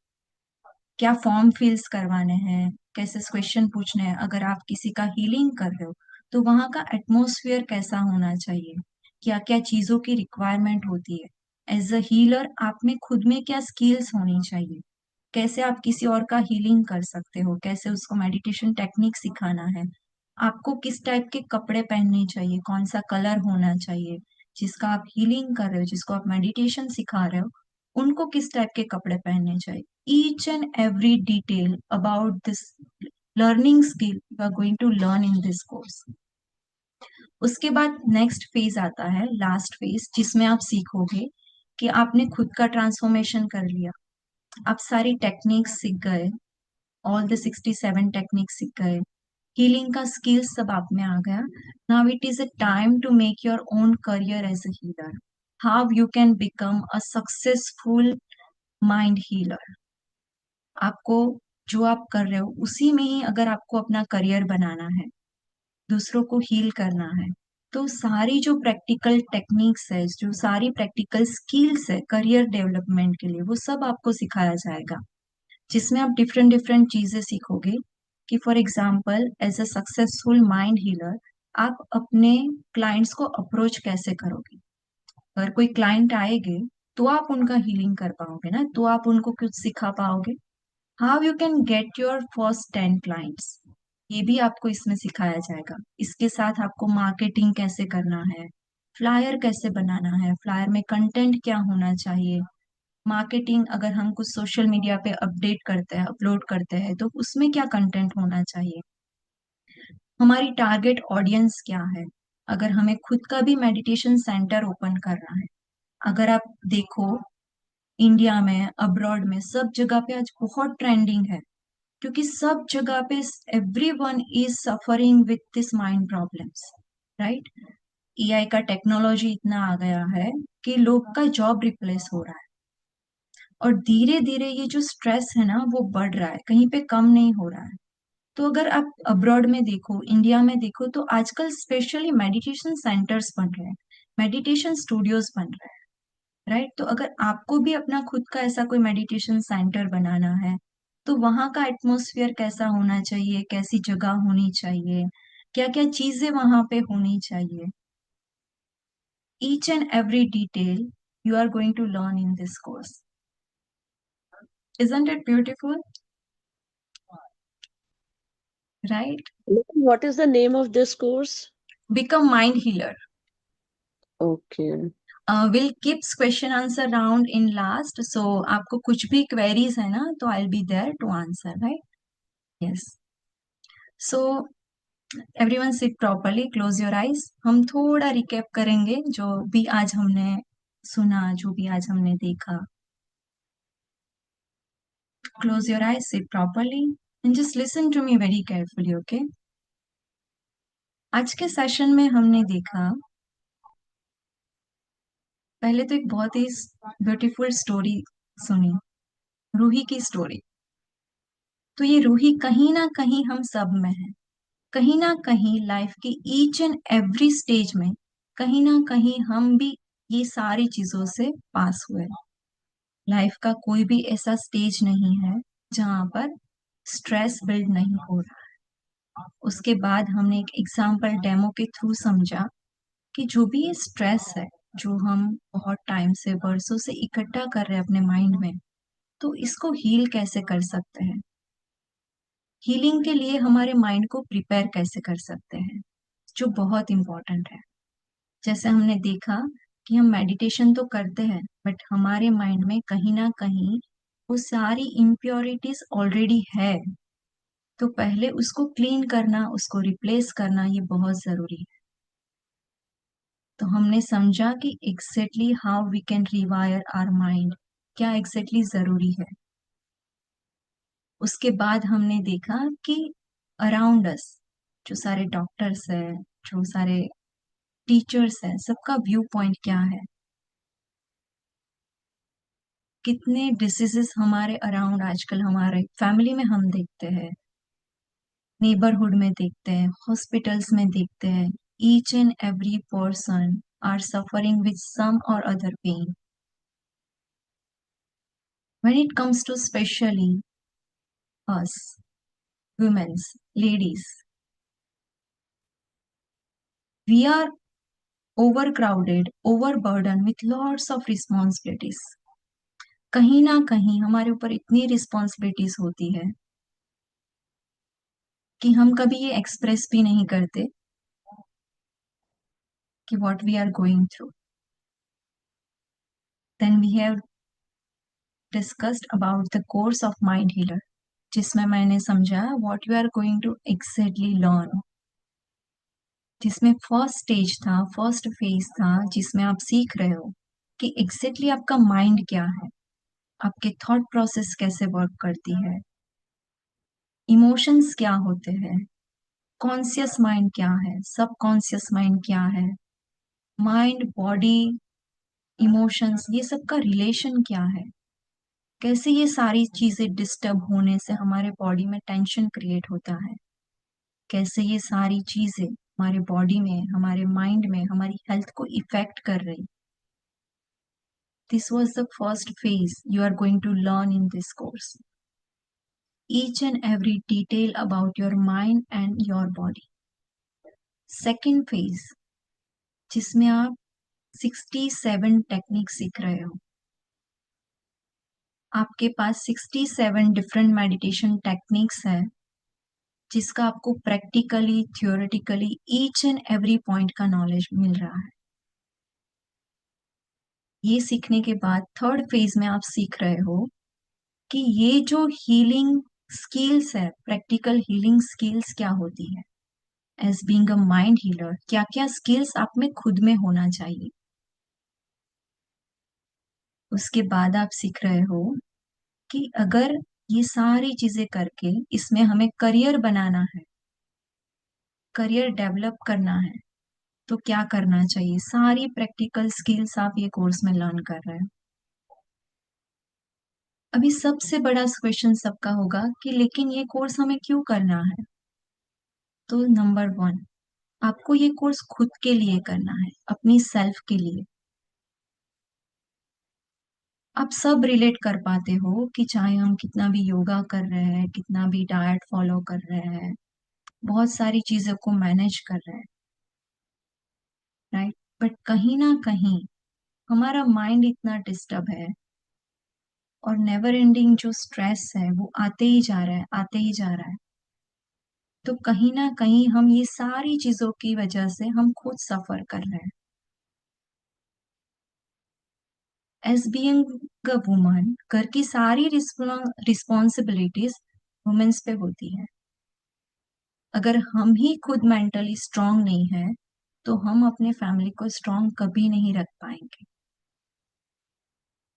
क्या फॉर्म फिल्स करवाने हैं, कैसे क्वेश्चन पूछने हैं। अगर आप किसी का हीलिंग कर रहे हो तो वहां का एटमोसफियर कैसा होना चाहिए, क्या क्या चीजों की रिक्वायरमेंट होती है। एज अ हीलर आप में खुद में क्या स्किल्स होनी चाहिए, कैसे आप किसी और का हीलिंग कर सकते हो, कैसे उसको मेडिटेशन टेक्निक सिखाना है, आपको किस टाइप के कपड़े पहनने चाहिए, कौन सा कलर होना चाहिए, जिसका आप हीलिंग कर रहे हो, जिसको आप मेडिटेशन सिखा रहे हो, उनको किस टाइप के कपड़े पहनने चाहिए। Each and every detail about this learning skill you are going to learn in this course. उसके बाद नेक्स्ट फेज आता है, लास्ट फेज, जिसमें आप सीखोगे कि आपने खुद का ट्रांसफॉर्मेशन कर लिया, आप सारी टेक्निक्स सीख गए, ऑल द 67 टेक्निक्स सीख गए, हीलिंग का स्किल्स सब आप में आ गया। Now it is a time to make your own career as a healer, how you can become a successful mind healer. आपको जो आप कर रहे हो उसी में ही अगर आपको अपना करियर बनाना है, दूसरों को हील करना है, तो सारी जो प्रैक्टिकल टेक्निक्स है, जो सारी प्रैक्टिकल स्किल्स है करियर डेवलपमेंट के लिए, वो सब आपको सिखाया जाएगा। जिसमें आप डिफरेंट डिफरेंट चीजें सीखोगे कि for example as a successful mind healer आप अपने क्लाइंट्स को अप्रोच कैसे करोगे। अगर कोई क्लाइंट आएंगे तो आप उनका हीलिंग कर पाओगे ना, तो आप उनको कुछ सिखा पाओगे। How you can get your first 10 clients, ये भी आपको इसमें सिखाया जाएगा। इसके साथ आपको मार्केटिंग कैसे करना है, फ्लायर कैसे बनाना है, फ्लायर में कंटेंट क्या होना चाहिए, मार्केटिंग अगर हम कुछ सोशल मीडिया पे अपडेट करते हैं, अपलोड करते हैं, तो उसमें क्या कंटेंट होना चाहिए, हमारी टारगेट ऑडियंस क्या है, अगर हमें खुद का भी मेडिटेशन सेंटर ओपन करना है, अगर आप देखो इंडिया में, अब्रॉड में, सब जगह पे आज बहुत ट्रेंडिंग है, क्योंकि सब जगह पे everyone is suffering with this mind problems, right? AI का टेक्नोलॉजी इतना आ गया है कि लोग का जॉब रिप्लेस हो रहा है, और धीरे धीरे ये जो स्ट्रेस है ना वो बढ़ रहा है, कहीं पे कम नहीं हो रहा है। तो अगर आप अब्रॉड में देखो, इंडिया में देखो, तो आजकल स्पेशली मेडिटेशन सेंटर्स बन रहे हैं, मेडिटेशन स्टूडियोज बन रहे हैं, राइट? तो अगर आपको भी अपना खुद का ऐसा कोई मेडिटेशन सेंटर बनाना है, तो वहाँ का एटमॉस्फेयर कैसा होना चाहिए, कैसी जगह होनी चाहिए, क्या क्या चीजें वहां पे होनी चाहिए, each and every detail you are going to learn in this course. Isn't it beautiful? Right? What is the name of this course? Become mind healer. Okay. We'll keep question answer round in last. So आपको कुछ भी queries है ना, तो I'll be there to answer, right? Yes. So everyone sit properly, close your eyes. हम थोड़ा recap करेंगे जो भी आज हमने सुना, जो भी आज हमने देखा. Close your eyes, sit properly, and just listen to me very carefully, okay? आज के सेशन में हमने देखा, पहले तो एक बहुत ही ब्यूटीफुल स्टोरी सुनी, रूही की स्टोरी. तो ये रूही कहीं ना कहीं हम सब में है, कहीं ना कहीं लाइफ के ईच एंड एवरी स्टेज में कहीं ना कहीं हम भी ये सारी चीजों से पास हुए. लाइफ का कोई भी ऐसा स्टेज नहीं है जहां पर स्ट्रेस बिल्ड नहीं हो रहा है. उसके बाद हमने एक एग्जाम्पल डेमो के थ्रू समझा कि जो भी ये स्ट्रेस है, जो हम बहुत टाइम से, बरसों से इकट्ठा कर रहे हैं अपने माइंड में, तो इसको हील कैसे कर सकते हैं, हीलिंग के लिए हमारे माइंड को प्रिपेयर कैसे कर सकते हैं, जो बहुत इंपॉर्टेंट है. जैसे हमने देखा कि हम मेडिटेशन तो करते हैं, बट हमारे माइंड में कहीं ना कहीं वो सारी इम्प्योरिटीज ऑलरेडी है. तो पहले उसको क्लीन करना, उसको रिप्लेस करना, ये बहुत जरूरी है. तो हमने समझा कि exactly how we can rewire our mind, क्या एग्जैक्टली जरूरी है. उसके बाद हमने देखा कि अराउंड अस जो सारे डॉक्टर्स है, जो सारे टीचर्स है, सबका व्यू पॉइंट क्या है, कितने डिसीजेस हमारे अराउंड आजकल हमारे फैमिली में हम देखते हैं, नेबरहुड में देखते हैं, हॉस्पिटल्स में देखते हैं. Each and every person are suffering with some और other pain. When it comes to especially us, women's, ladies, we are overcrowded, overburdened with lots of responsibilities. कहीं ना कहीं हमारे ऊपर इतनी रिस्पॉन्सिबिलिटीज होती है कि हम कभी ये एक्सप्रेस भी नहीं करते कि what we are going through. Then we have discussed about the course of Mind Healer, जिसमें मैंने समझा what you are going to exactly learn, जिसमें फर्स्ट स्टेज था, फर्स्ट फेज था, जिसमें आप सीख रहे हो कि एग्जैक्टली आपका माइंड क्या है, आपके थॉट प्रोसेस कैसे वर्क करती है, इमोशंस क्या होते हैं, कॉन्शियस माइंड क्या है, सब कॉन्शियस माइंड क्या है, माइंड, बॉडी, इमोशंस, ये सब का रिलेशन क्या है, कैसे ये सारी चीजें डिस्टर्ब होने से हमारे बॉडी में टेंशन क्रिएट होता है, कैसे ये सारी चीजें हमारे बॉडी में, हमारे माइंड में, हमारी हेल्थ को इफेक्ट कर रही. This was the first phase you are going to learn in this course. Each and every detail about your mind and your body. Second phase, जिसमें आप 67 टेक्निक सीख रहे हो. आपके पास 67 डिफरेंट मेडिटेशन टेक्निक्स है, जिसका आपको practically, theoretically each and every point का नॉलेज मिल रहा है. ये सीखने के बाद थर्ड फेज में आप सीख रहे हो कि ये जो हीलिंग स्किल्स है, प्रैक्टिकल हीलिंग स्किल्स क्या होती है, as being a mind healer क्या क्या स्किल्स आप में खुद में होना चाहिए। उसके बाद आप सीख रहे हो कि अगर ये सारी चीजें करके इसमें हमें करियर बनाना है, करियर डेवलप करना है, तो क्या करना चाहिए। सारी प्रैक्टिकल स्किल्स आप ये कोर्स में लर्न कर रहे हो। अभी सबसे बड़ा क्वेश्चन सबका होगा कि लेकिन ये कोर्स हमें क्यों करना है। तो नंबर वन, आपको ये कोर्स खुद के लिए करना है, अपनी सेल्फ के लिए। आप सब रिलेट कर पाते हो कि चाहे हम कितना भी योगा कर रहे हैं, कितना भी डाइट फॉलो कर रहे हैं, बहुत सारी चीजों को मैनेज कर रहे हैं, राइट, बट कहीं ना कहीं हमारा माइंड इतना डिस्टर्ब है और नेवर एंडिंग जो स्ट्रेस है वो आते ही जा रहा है, आते ही जा रहा है। तो कहीं ना कहीं हम ये सारी चीजों की वजह से हम खुद सफर कर रहे हैं। एज बीइंग अ वुमन, घर की सारी रिस्पॉन्सिबिलिटीज वुमेन्स पे होती है। अगर हम ही खुद मेंटली स्ट्रांग नहीं है तो हम अपने फैमिली को स्ट्रांग कभी नहीं रख पाएंगे।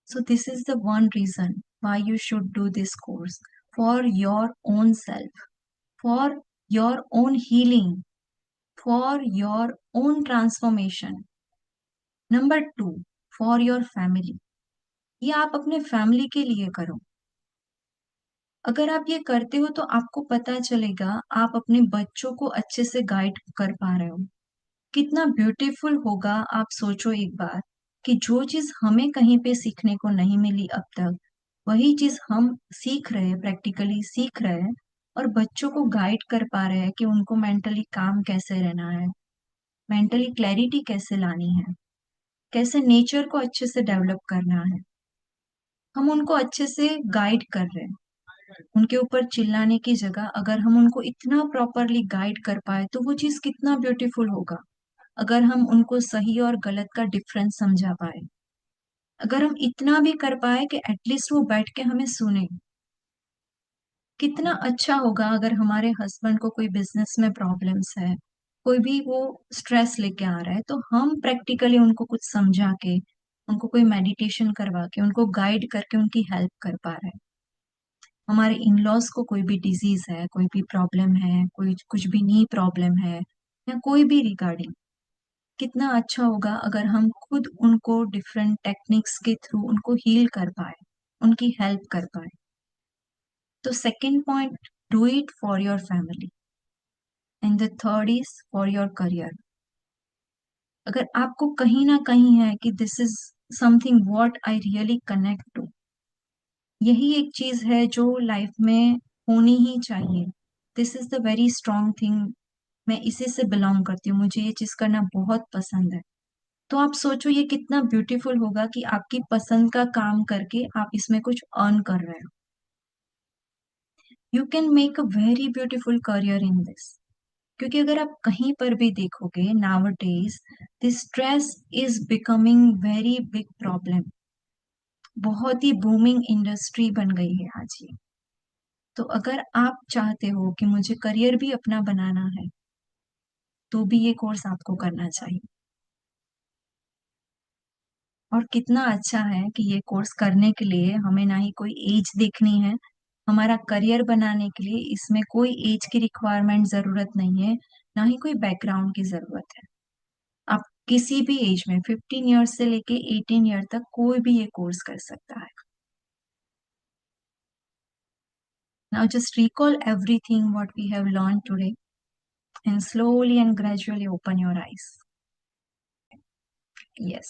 So this is the one reason why you should do this course, for your own self, for your own healing, for your own transformation. Number two, for your family. ये आप अपने फैमिली के लिए करो। अगर आप ये करते हो तो आपको पता चलेगा आप अपने बच्चों को अच्छे से गाइड कर पा रहे हो। कितना ब्यूटीफुल होगा, आप सोचो एक बार कि जो चीज हमें कहीं पे सीखने को नहीं मिली अब तक, वही चीज हम सीख रहे हैं, प्रैक्टिकली सीख रहे हैं और बच्चों को गाइड कर पा रहे हैं कि उनको मेंटली काम कैसे रहना है, मेंटली क्लैरिटी कैसे लानी है, कैसे नेचर को अच्छे से डेवलप करना है। हम उनको अच्छे से गाइड कर रहे हैं। उनके ऊपर चिल्लाने की जगह अगर हम उनको इतना प्रॉपरली गाइड कर पाए तो वो चीज कितना ब्यूटीफुल होगा। अगर हम उनको सही और गलत का डिफरेंस समझा पाए, अगर हम इतना भी कर पाए कि एटलीस्ट वो बैठ के हमें सुने, कितना अच्छा होगा। अगर हमारे हस्बैंड को कोई बिजनेस में प्रॉब्लम्स है, कोई भी वो स्ट्रेस लेके आ रहा है, तो हम प्रैक्टिकली उनको कुछ समझा के, उनको कोई मेडिटेशन करवा के, उनको गाइड करके उनकी हेल्प कर पा रहे हैं। हमारे इन लॉज को कोई भी डिजीज है, कोई भी प्रॉब्लम है, कोई कुछ भी नी प्रॉब्लम है या कोई भी रिगार्डिंग, कितना अच्छा होगा अगर हम खुद उनको डिफरेंट टेक्निक्स के थ्रू उनको हील कर पाए, उनकी हेल्प कर पाए। तो second point, do it for your family and the third is for your career. अगर आपको कहीं ना कहीं है कि this is something what I really connect to, यही एक चीज है जो लाइफ में होनी ही चाहिए, this is the very strong thing, मैं इसी से बिलोंग करती हूँ, मुझे ये चीज करना बहुत पसंद है, तो आप सोचो ये कितना ब्यूटीफुल होगा कि आपकी पसंद का काम करके आप इसमें कुछ अर्न कर रहे हो। You can make a very beautiful career in this. क्योंकि अगर आप कहीं पर भी देखोगे now days this stress is becoming very big problem, बहुत ही बूमिंग इंडस्ट्री बन गई है आज ये। तो अगर आप चाहते हो कि मुझे करियर भी अपना बनाना है तो भी ये कोर्स आपको करना चाहिए। और कितना अच्छा है कि ये कोर्स करने के लिए हमें ना ही कोई एज देखनी है, हमारा करियर बनाने के लिए इसमें कोई एज की रिक्वायरमेंट जरूरत नहीं है, ना ही कोई बैकग्राउंड की जरूरत है। आप किसी भी एज में 15 ईयर से लेके 18 ईयर तक कोई भी ये कोर्स कर सकता है। Now just recall everything what we have learn today and slowly and gradually open your eyes. Yes.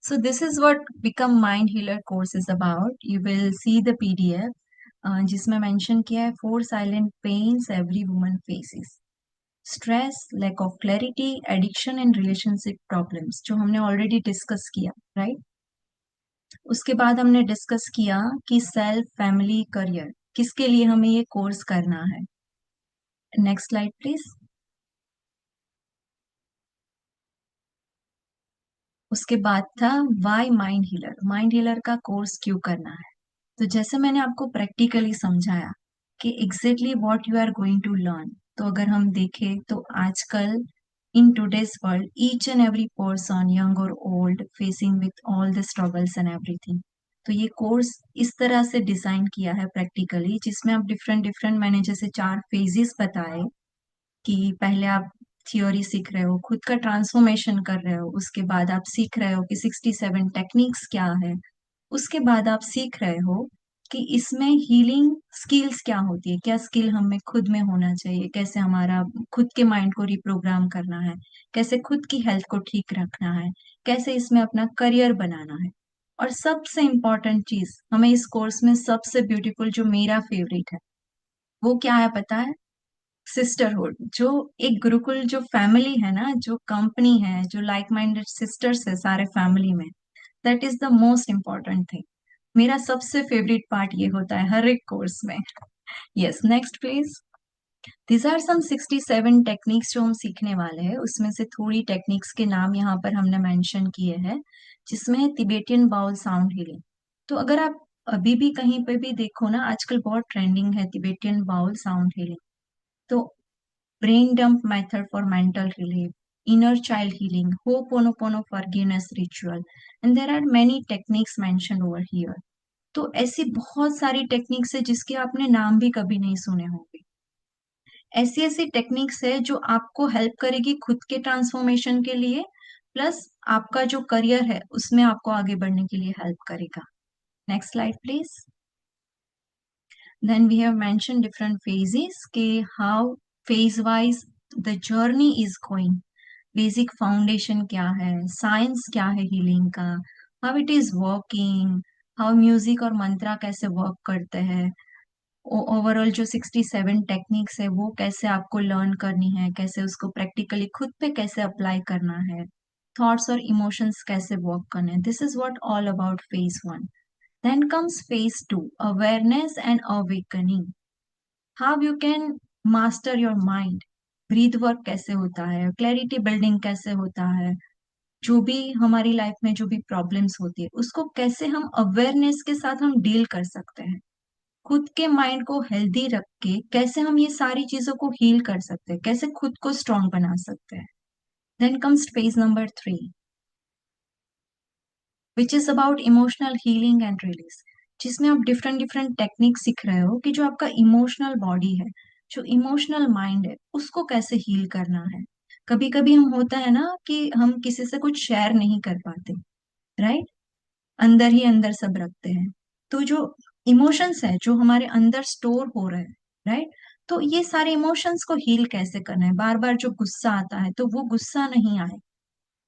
So this is what Become Mind Healer course is about. You will see the PDF जिसमें मेंशन किया है 4 silent pains every woman faces. Stress, lack of clarity, addiction and relationship problems, जो हमने ऑलरेडी डिस्कस किया, राइट। उसके बाद हमने डिस्कस किया कि सेल्फ, फैमिली, करियर, किसके लिए हमें ये कोर्स करना है। Next slide please. उसके बाद था why mind healer, mind healer का कोर्स क्यों करना है। तो जैसे मैंने आपको प्रैक्टिकली समझाया कि exactly what you are going to learn, तो अगर हम देखें तो आजकल in today's world each and every person young और old facing with all the struggles and everything. तो ये कोर्स इस तरह से डिजाइन किया है प्रैक्टिकली, जिसमें आप डिफरेंट डिफरेंट, मैंने जैसे 4 फेजेस बताए कि पहले आप थियोरी सीख रहे हो, खुद का ट्रांसफॉर्मेशन कर रहे हो, उसके बाद आप सीख रहे हो कि 67 टेक्निक्स क्या है, उसके बाद आप सीख रहे हो कि इसमें हीलिंग स्किल्स क्या होती है, क्या स्किल हमें खुद में होना चाहिए, कैसे हमारा खुद के माइंड को रिप्रोग्राम करना है, कैसे खुद की हेल्थ को ठीक रखना है, कैसे इसमें अपना करियर बनाना है। और सबसे इम्पोर्टेंट चीज हमें इस कोर्स में सबसे ब्यूटीफुल जो मेरा फेवरेट है वो क्या है पता है? सिस्टरहुड। जो एक गुरुकुल जो फैमिली है ना, जो कंपनी है, जो लाइक माइंडेड सिस्टर्स है सारे फैमिली में, that is the most important thing. मेरा सबसे फेवरेट पार्ट ये होता है हर एक कोर्स में। Yes, next please. This are some 67 techniques जो हम सीखने वाले हैं, उसमें से थोड़ी टेक्निक्स के नाम यहाँ पर हमने मेंशन किए हैं, जिसमें है तिबेटियन बाउल साउंड हीलिंग। तो अगर आप अभी भी कहीं पे भी देखो ना, आजकल बहुत ट्रेंडिंग है तिबेटियन बाउल साउंड हीलिंग। तो brain dump method for mental relief, inner child healing, Ho'oponopono forgiveness ritual, and there are many techniques mentioned over here. तो ऐसी बहुत सारी टेक्निक्स है जिसके आपने नाम भी कभी नहीं सुने होंगे। ऐसी ऐसी टेक्निक्स है जो आपको हेल्प करेगी खुद के ट्रांसफॉर्मेशन के लिए, प्लस आपका जो करियर है उसमें आपको आगे बढ़ने के लिए हेल्प करेगा। Next slide please. Then we have mentioned different phases के how phase wise the journey is going, basic foundation क्या है, साइंस क्या है हीलिंग का, how it is working, how music और मंत्रा कैसे वर्क करते हैं, ओवरऑल जो 67 टेक्निक्स है वो कैसे आपको लर्न करनी है, कैसे उसको प्रैक्टिकली खुद पे कैसे अप्लाई करना है, थॉट्स और इमोशंस कैसे वर्क करने हैं। This is what all about phase 1। Then comes phase 2, awareness and awakening. How you can master your mind, breath work कैसे होता है, क्लैरिटी बिल्डिंग कैसे होता है, जो भी हमारी लाइफ में जो भी प्रॉब्लम्स होती है उसको कैसे हम अवेयरनेस के साथ हम डील कर सकते हैं, खुद के माइंड को हेल्दी रख के कैसे हम ये सारी चीजों को हील कर सकते हैं, कैसे खुद को स्ट्रांग बना सकते हैं। Then comes phase number 3, which is about emotional healing and release, जिसमें आप डिफरेंट डिफरेंट टेक्निक सीख रहे हो कि जो आपका इमोशनल बॉडी है, जो इमोशनल माइंड है, उसको कैसे हील करना है। कभी कभी हम होता है ना कि हम किसी से कुछ शेयर नहीं कर पाते, राइट, अंदर ही अंदर सब रखते हैं। तो जो इमोशंस है जो हमारे अंदर स्टोर हो रहे हैं, राइट, तो ये सारे इमोशंस को हील कैसे करना है। बार बार जो गुस्सा आता है तो वो गुस्सा नहीं आए,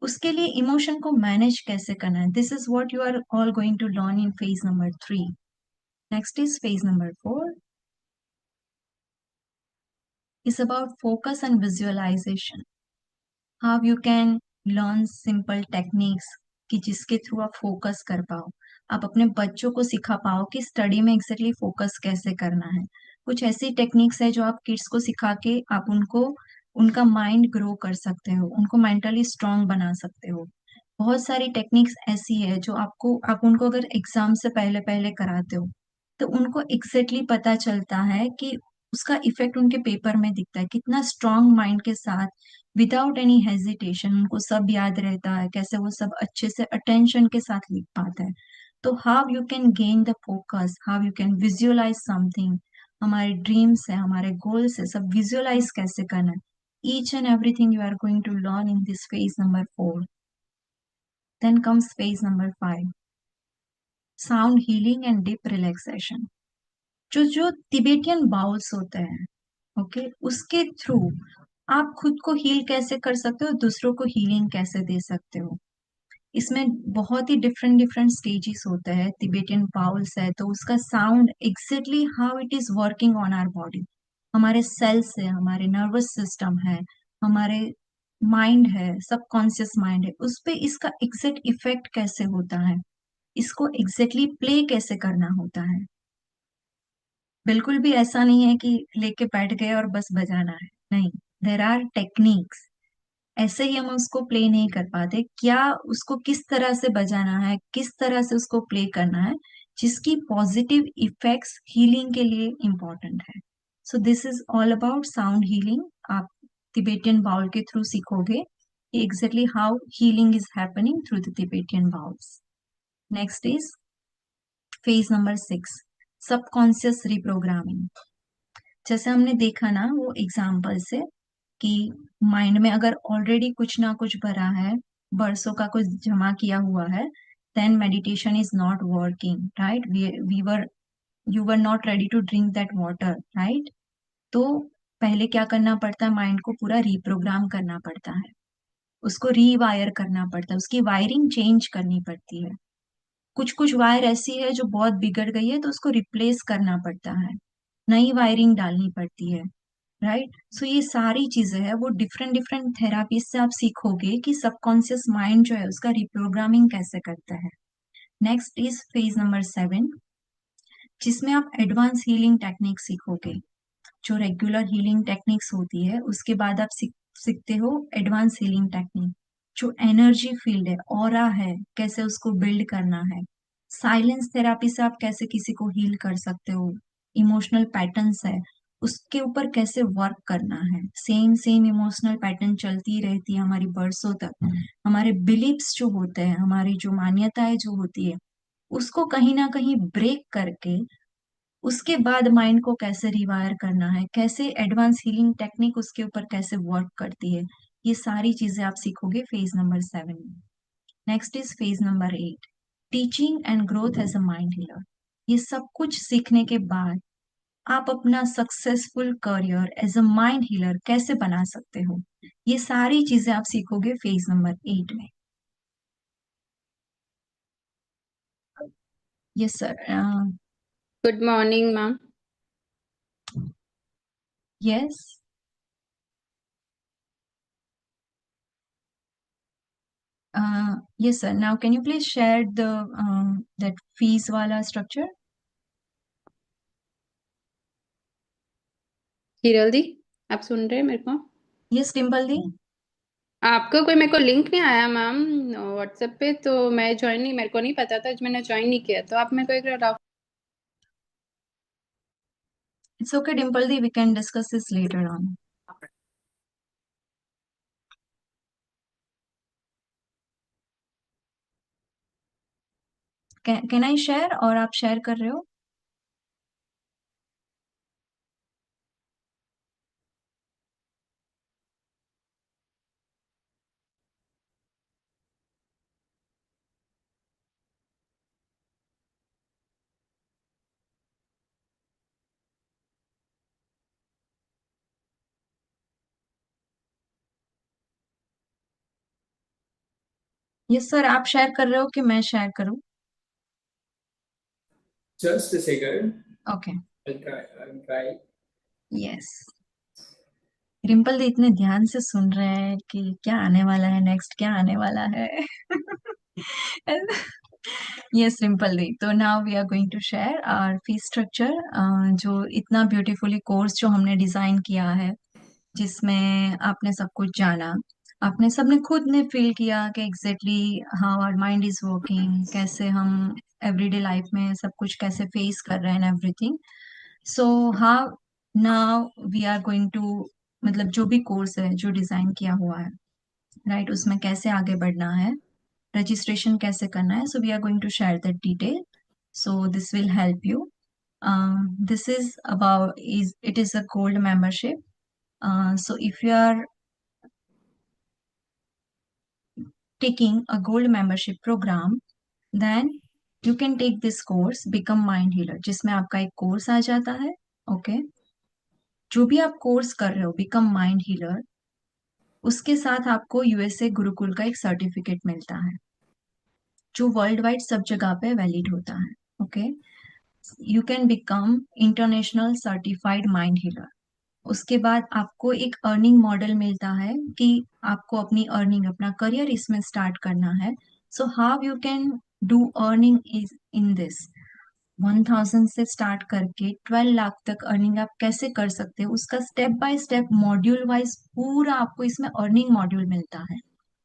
उसके लिए इमोशन को मैनेज कैसे करना है। This is what you are all going to learn in phase number 3। Next is phase number 4, is about focus and visualisation. How you can learn simple techniques कि जिसके थ्रू आप फोकस कर पाओ, आप अपने बच्चों को सिखा पाओ कि स्टडी में एग्जैक्टली फोकस कैसे करना है। कुछ ऐसी टेक्निक्स है जो आप किड्स को सिखा के आप उनको उनका माइंड ग्रो कर सकते हो, उनको मेंटली स्ट्रांग बना सकते हो। बहुत सारी टेक्निक्स ऐसी है जो आप उनको अगर एग्जाम से पहले पहले कराते हो तो उनको एग्जैक्टली पता चलता है कि उसका इफेक्ट उनके पेपर में दिखता है, कितना स्ट्रांग माइंड के साथ विदाउट एनी हेजिटेशन उनको सब याद रहता है, कैसे वो सब अच्छे से अटेंशन के साथ लिख पाता है। तो how you can gain the focus, how you can visualise something, हमारे ड्रीम्स है, हमारे गोल्स है, सब विजुअलाइज कैसे करना है, each and everything you are going to learn in this phase number 4। Then comes phase number 5, sound healing and deep relaxation. जो जो तिबेटियन बाउल्स होते हैं, ओके, उसके थ्रू आप खुद को हील कैसे कर सकते हो, दूसरों को हीलिंग कैसे दे सकते हो। इसमें बहुत ही डिफरेंट डिफरेंट स्टेजेस होते हैं। तिबेटियन बाउल्स है तो उसका sound exactly how it is working on our body, हमारे सेल्स है, हमारे नर्वस सिस्टम है, हमारे माइंड है, सबकॉन्शियस माइंड है, उस पे इसका एग्जैक्ट इफेक्ट कैसे होता है, इसको एग्जैक्टली प्ले कैसे करना होता है। बिल्कुल भी ऐसा नहीं है कि लेके बैठ गए और बस बजाना है, नहीं, देर आर टेक्निक्स। ऐसे ही हम उसको प्ले नहीं कर पाते, क्या उसको किस तरह से बजाना है, किस तरह से उसको प्ले करना है, जिसकी पॉजिटिव इफेक्ट्स हीलिंग के लिए इम्पोर्टेंट है। So this is all about sound healing. आप तिबेटियन बाउल के थ्रू सीखोगे exactly how healing is happening through the Tibetan bowls. Next is phase number 6, subconscious reprogramming. जैसे हमने देखा ना वो एग्जाम्पल से कि माइंड में अगर ऑलरेडी कुछ ना कुछ भरा है, बरसों का कुछ जमा किया हुआ है, then meditation is not working, right. We were you were not ready to drink that water, right. तो पहले क्या करना पड़ता है, माइंड को पूरा रिप्रोग्राम करना पड़ता है, उसको रीवायर करना पड़ता है, उसकी वायरिंग चेंज करनी पड़ती है. कुछ कुछ वायर ऐसी है जो बहुत बिगड़ गई है तो उसको रिप्लेस करना पड़ता है, नई वायरिंग डालनी पड़ती है, राइट. सो ये सारी चीजें है वो डिफरेंट डिफरेंट थेरापीज से आप सीखोगे कि सबकॉन्शियस माइंड जो है उसका रिप्रोग्रामिंग कैसे करता है. नेक्स्ट इज फेज नंबर 7, जिसमें आप एडवांस हीलिंग टेक्निक सीखोगे. जो रेगुलर हीलिंग टेक्निक्स होती है उसके बाद आप सीखते हो एडवांस हीलिंग टेक्निक. जो एनर्जी फील्ड है, ऑरा है, कैसे उसको बिल्ड करना है. साइलेंस थेरापी से आप कैसे किसी को हील कर सकते हो. इमोशनल पैटर्न्स है, उसके ऊपर कैसे वर्क करना है. सेम सेम इमोशनल पैटर्न चलती रहती है हमारी बरसों तक. हमारे बिलीव्स जो होते हैं, हमारी जो मान्यताएं जो होती है, उसको कहीं ना कहीं ब्रेक करके उसके बाद माइंड को कैसे रिवायर करना है, कैसे एडवांस हीलिंग टेक्निक उसके ऊपर कैसे वर्क करती है, ये सारी चीजें आप सीखोगे फेज नंबर 7 में. Next is phase number 8, teaching and growth as a mind healer. ये सब कुछ सीखने के बाद आप अपना successful career as a mind healer कैसे बना सकते हो, ये सारी चीजें आप सीखोगे फेज नंबर 8 में. Yes sir. Good morning, ma'am. Yes. Yes, sir. Now, can you please share the that fees wala structure? Hiral दी, आप सुन रहे हैं मेरे को? Yes, Dimple di. आपका कोई मेरे को लिंक नहीं आया मैम व्हाट्सएप पे, तो मैं ज्वाइन नहीं, मेरे को नहीं पता था, मैंने ज्वाइन नहीं किया, तो आप मेरे को एक round. It's okay, Dimple di. We can discuss this later on. Can I share और आप शेयर कर रहे हो? Yes, sir. आप शेयर कर रहे हो कि मैं शेयर करूं? Just a second. Okay. I'll try. Yes. Rimple दी इतने ध्यान से सुन रहे हैं कि क्या आने वाला है, नेक्स्ट क्या आने वाला है. यस रिम्पल दी. तो now we are going to share our fee structure. जो इतना ब्यूटीफुली कोर्स जो हमने डिजाइन किया है, जिसमें आपने सब कुछ जाना, आपने सबने खुद ने फील किया कि exactly how our mind is working, कैसे हम एवरीडे लाइफ में सब कुछ कैसे फेस कर रहे हैं everything. So how now we are going to, मतलब जो भी कोर्स है जो डिजाइन किया हुआ है, राइट, उसमें कैसे आगे बढ़ना है, रजिस्ट्रेशन कैसे करना है. So we are going to share that detail. So this will help you. This is about is it is a gold membership. So if you are taking a gold membership program, then you can take this course Become Mind Healer, जिसमें आपका एक कोर्स आ जाता है. ओके. जो भी आप कोर्स कर रहे हो Become Mind Healer, उसके साथ आपको यूएसए गुरुकुल का एक सर्टिफिकेट मिलता है जो वर्ल्ड वाइड सब जगह पे वैलिड होता है. Okay. You can become international certified mind healer. उसके बाद आपको एक अर्निंग मॉडल मिलता है कि आपको अपनी अर्निंग, अपना करियर इसमें स्टार्ट करना है. So how you can do earning is in this. 1000 से स्टार्ट करके 12 लाख तक अर्निंग आप कैसे कर सकते हो, उसका step by step module wise पूरा आपको इसमें अर्निंग मॉड्यूल मिलता है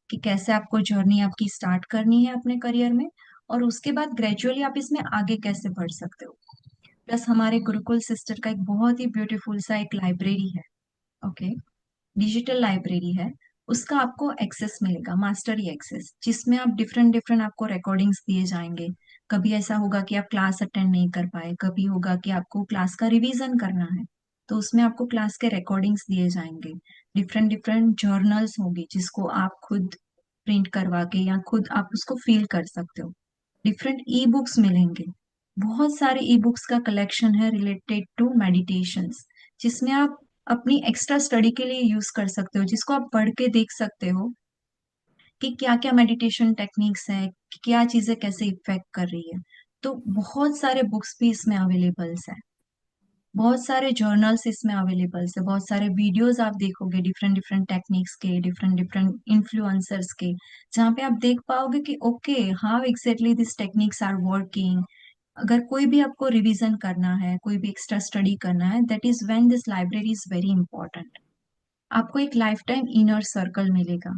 कि कैसे आपको जर्नी आपकी स्टार्ट करनी है अपने करियर में, और उसके बाद ग्रेजुअली आप इसमें आगे कैसे बढ़ सकते हो. प्लस हमारे गुरुकुल सिस्टर का एक बहुत ही ब्यूटीफुल सा एक लाइब्रेरी है, ओके, डिजिटल लाइब्रेरी है। उसका आपको एक्सेस मिलेगा, मास्टरी एक्सेस, जिसमें आप डिफरेंट डिफरेंट आपको रिकॉर्डिंग्स दिए जाएंगे। कभी ऐसा होगा कि आप क्लास अटेंड नहीं कर पाए, कभी होगा कि आपको क्लास का रिवीजन करना है, तो उसमें आपको क्लास के रिकॉर्डिंग्स दिए जाएंगे। डिफरेंट डिफरेंट जर्नल्स होंगी जिसको आप खुद प्रिंट करवा के या खुद आप उसको फील कर सकते हो। डिफरेंट ई बुक्स मिलेंगे, बहुत सारे ई बुक्स का कलेक्शन है रिलेटेड टू मेडिटेशंस, जिसमें आप अपनी एक्स्ट्रा स्टडी के लिए यूज कर सकते हो, जिसको आप पढ़ के देख सकते हो कि क्या क्या मेडिटेशन टेक्निक्स है, कि क्या चीजें कैसे इफेक्ट कर रही है। तो बहुत सारे बुक्स भी इसमें अवेलेबल्स है, बहुत सारे जर्नल्स इसमें अवेलेबल्स है, बहुत सारे वीडियोस आप देखोगे डिफरेंट डिफरेंट टेक्निक्स के, डिफरेंट डिफरेंट इन्फ्लुएंसर्स के, जहाँ पे आप देख पाओगे कि okay how exactly this techniques are working. अगर कोई भी आपको रिवीजन करना है, कोई भी एक्स्ट्रा स्टडी करना है, that is when this library is very important. आपको एक लाइफ टाइम इनर सर्कल मिलेगा,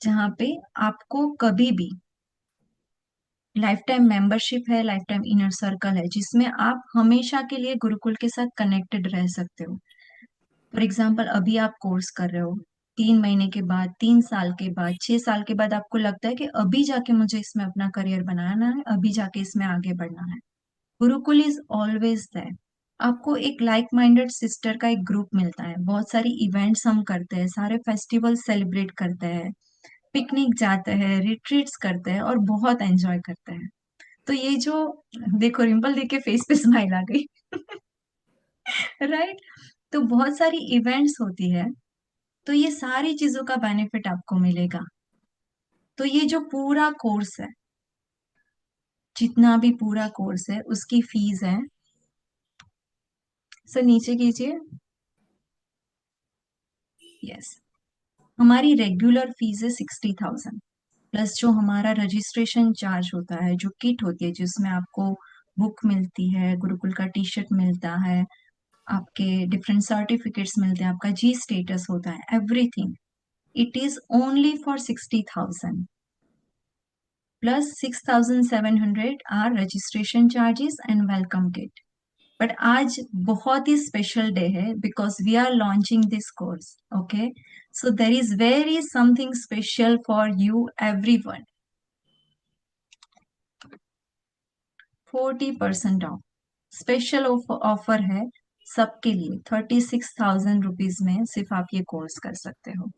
जहाँ पे आपको कभी भी लाइफ टाइम मेंबरशिप है, लाइफ टाइम इनर सर्कल है, जिसमें आप हमेशा के लिए गुरुकुल के साथ कनेक्टेड रह सकते हो। फॉर एग्जाम्पल अभी आप कोर्स कर रहे हो, 3 महीने के बाद, 3 साल के बाद, 6 साल के बाद आपको लगता है कि अभी जाके मुझे इसमें अपना करियर बनाना है, अभी जाके इसमें आगे बढ़ना है। Gurukul is always there. आपको एक लाइक माइंडेड सिस्टर का एक ग्रुप मिलता है, बहुत सारी इवेंट्स हम करते हैं, सारे फेस्टिवल सेलिब्रेट करते हैं, पिकनिक जाते हैं, रिट्रीट्स करते हैं और बहुत एंजॉय करते हैं। तो ये जो, देखो रिंपल देख के फेस पे स्माइल आ गई राइट। तो बहुत सारी इवेंट्स होती है, तो ये सारी चीजों का बेनिफिट आपको मिलेगा। तो ये जो पूरा कोर्स है, जितना भी पूरा कोर्स है, उसकी फीस है, सर नीचे कीजिए, यस, हमारी रेगुलर फीस है 60,000, प्लस जो हमारा रजिस्ट्रेशन चार्ज होता है, जो किट होती है जिसमें आपको बुक मिलती है, गुरुकुल का टी शर्ट मिलता है, आपके डिफरेंट सर्टिफिकेट्स मिलते हैं, आपका जी स्टेटस होता है, everything, it is only for 60,000 plus 6,700 are registration charges and welcome kit. But आज बहुत ही स्पेशल डे है because we are launching this course, okay, so there is very something special for you everyone. 40% off special offer है सबके लिए, 36,000 रुपीज में सिर्फ आप ये कोर्स कर सकते हो।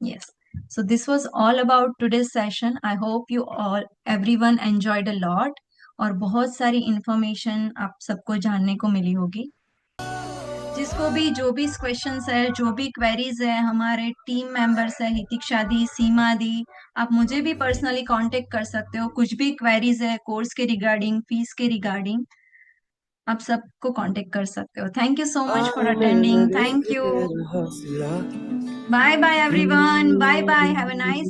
Yes, so this was all about today's session. I hope you all everyone enjoyed a lot और बहुत सारी इंफॉर्मेशन आप सबको जानने को मिली होगी। जिसको भी जो भी क्वेश्चंस है, जो भी क्वेरीज है, हमारे टीम मेंबर्स है, हितिक्षा दी, सीमा दी, आप मुझे भी पर्सनली कांटेक्ट कर सकते हो। कुछ भी क्वेरीज है कोर्स के रिगार्डिंग, फीस के रिगार्डिंग, आप सबको कांटेक्ट कर सकते हो। Thank you so much for attending, thank you, bye bye everyone, bye bye, have a nice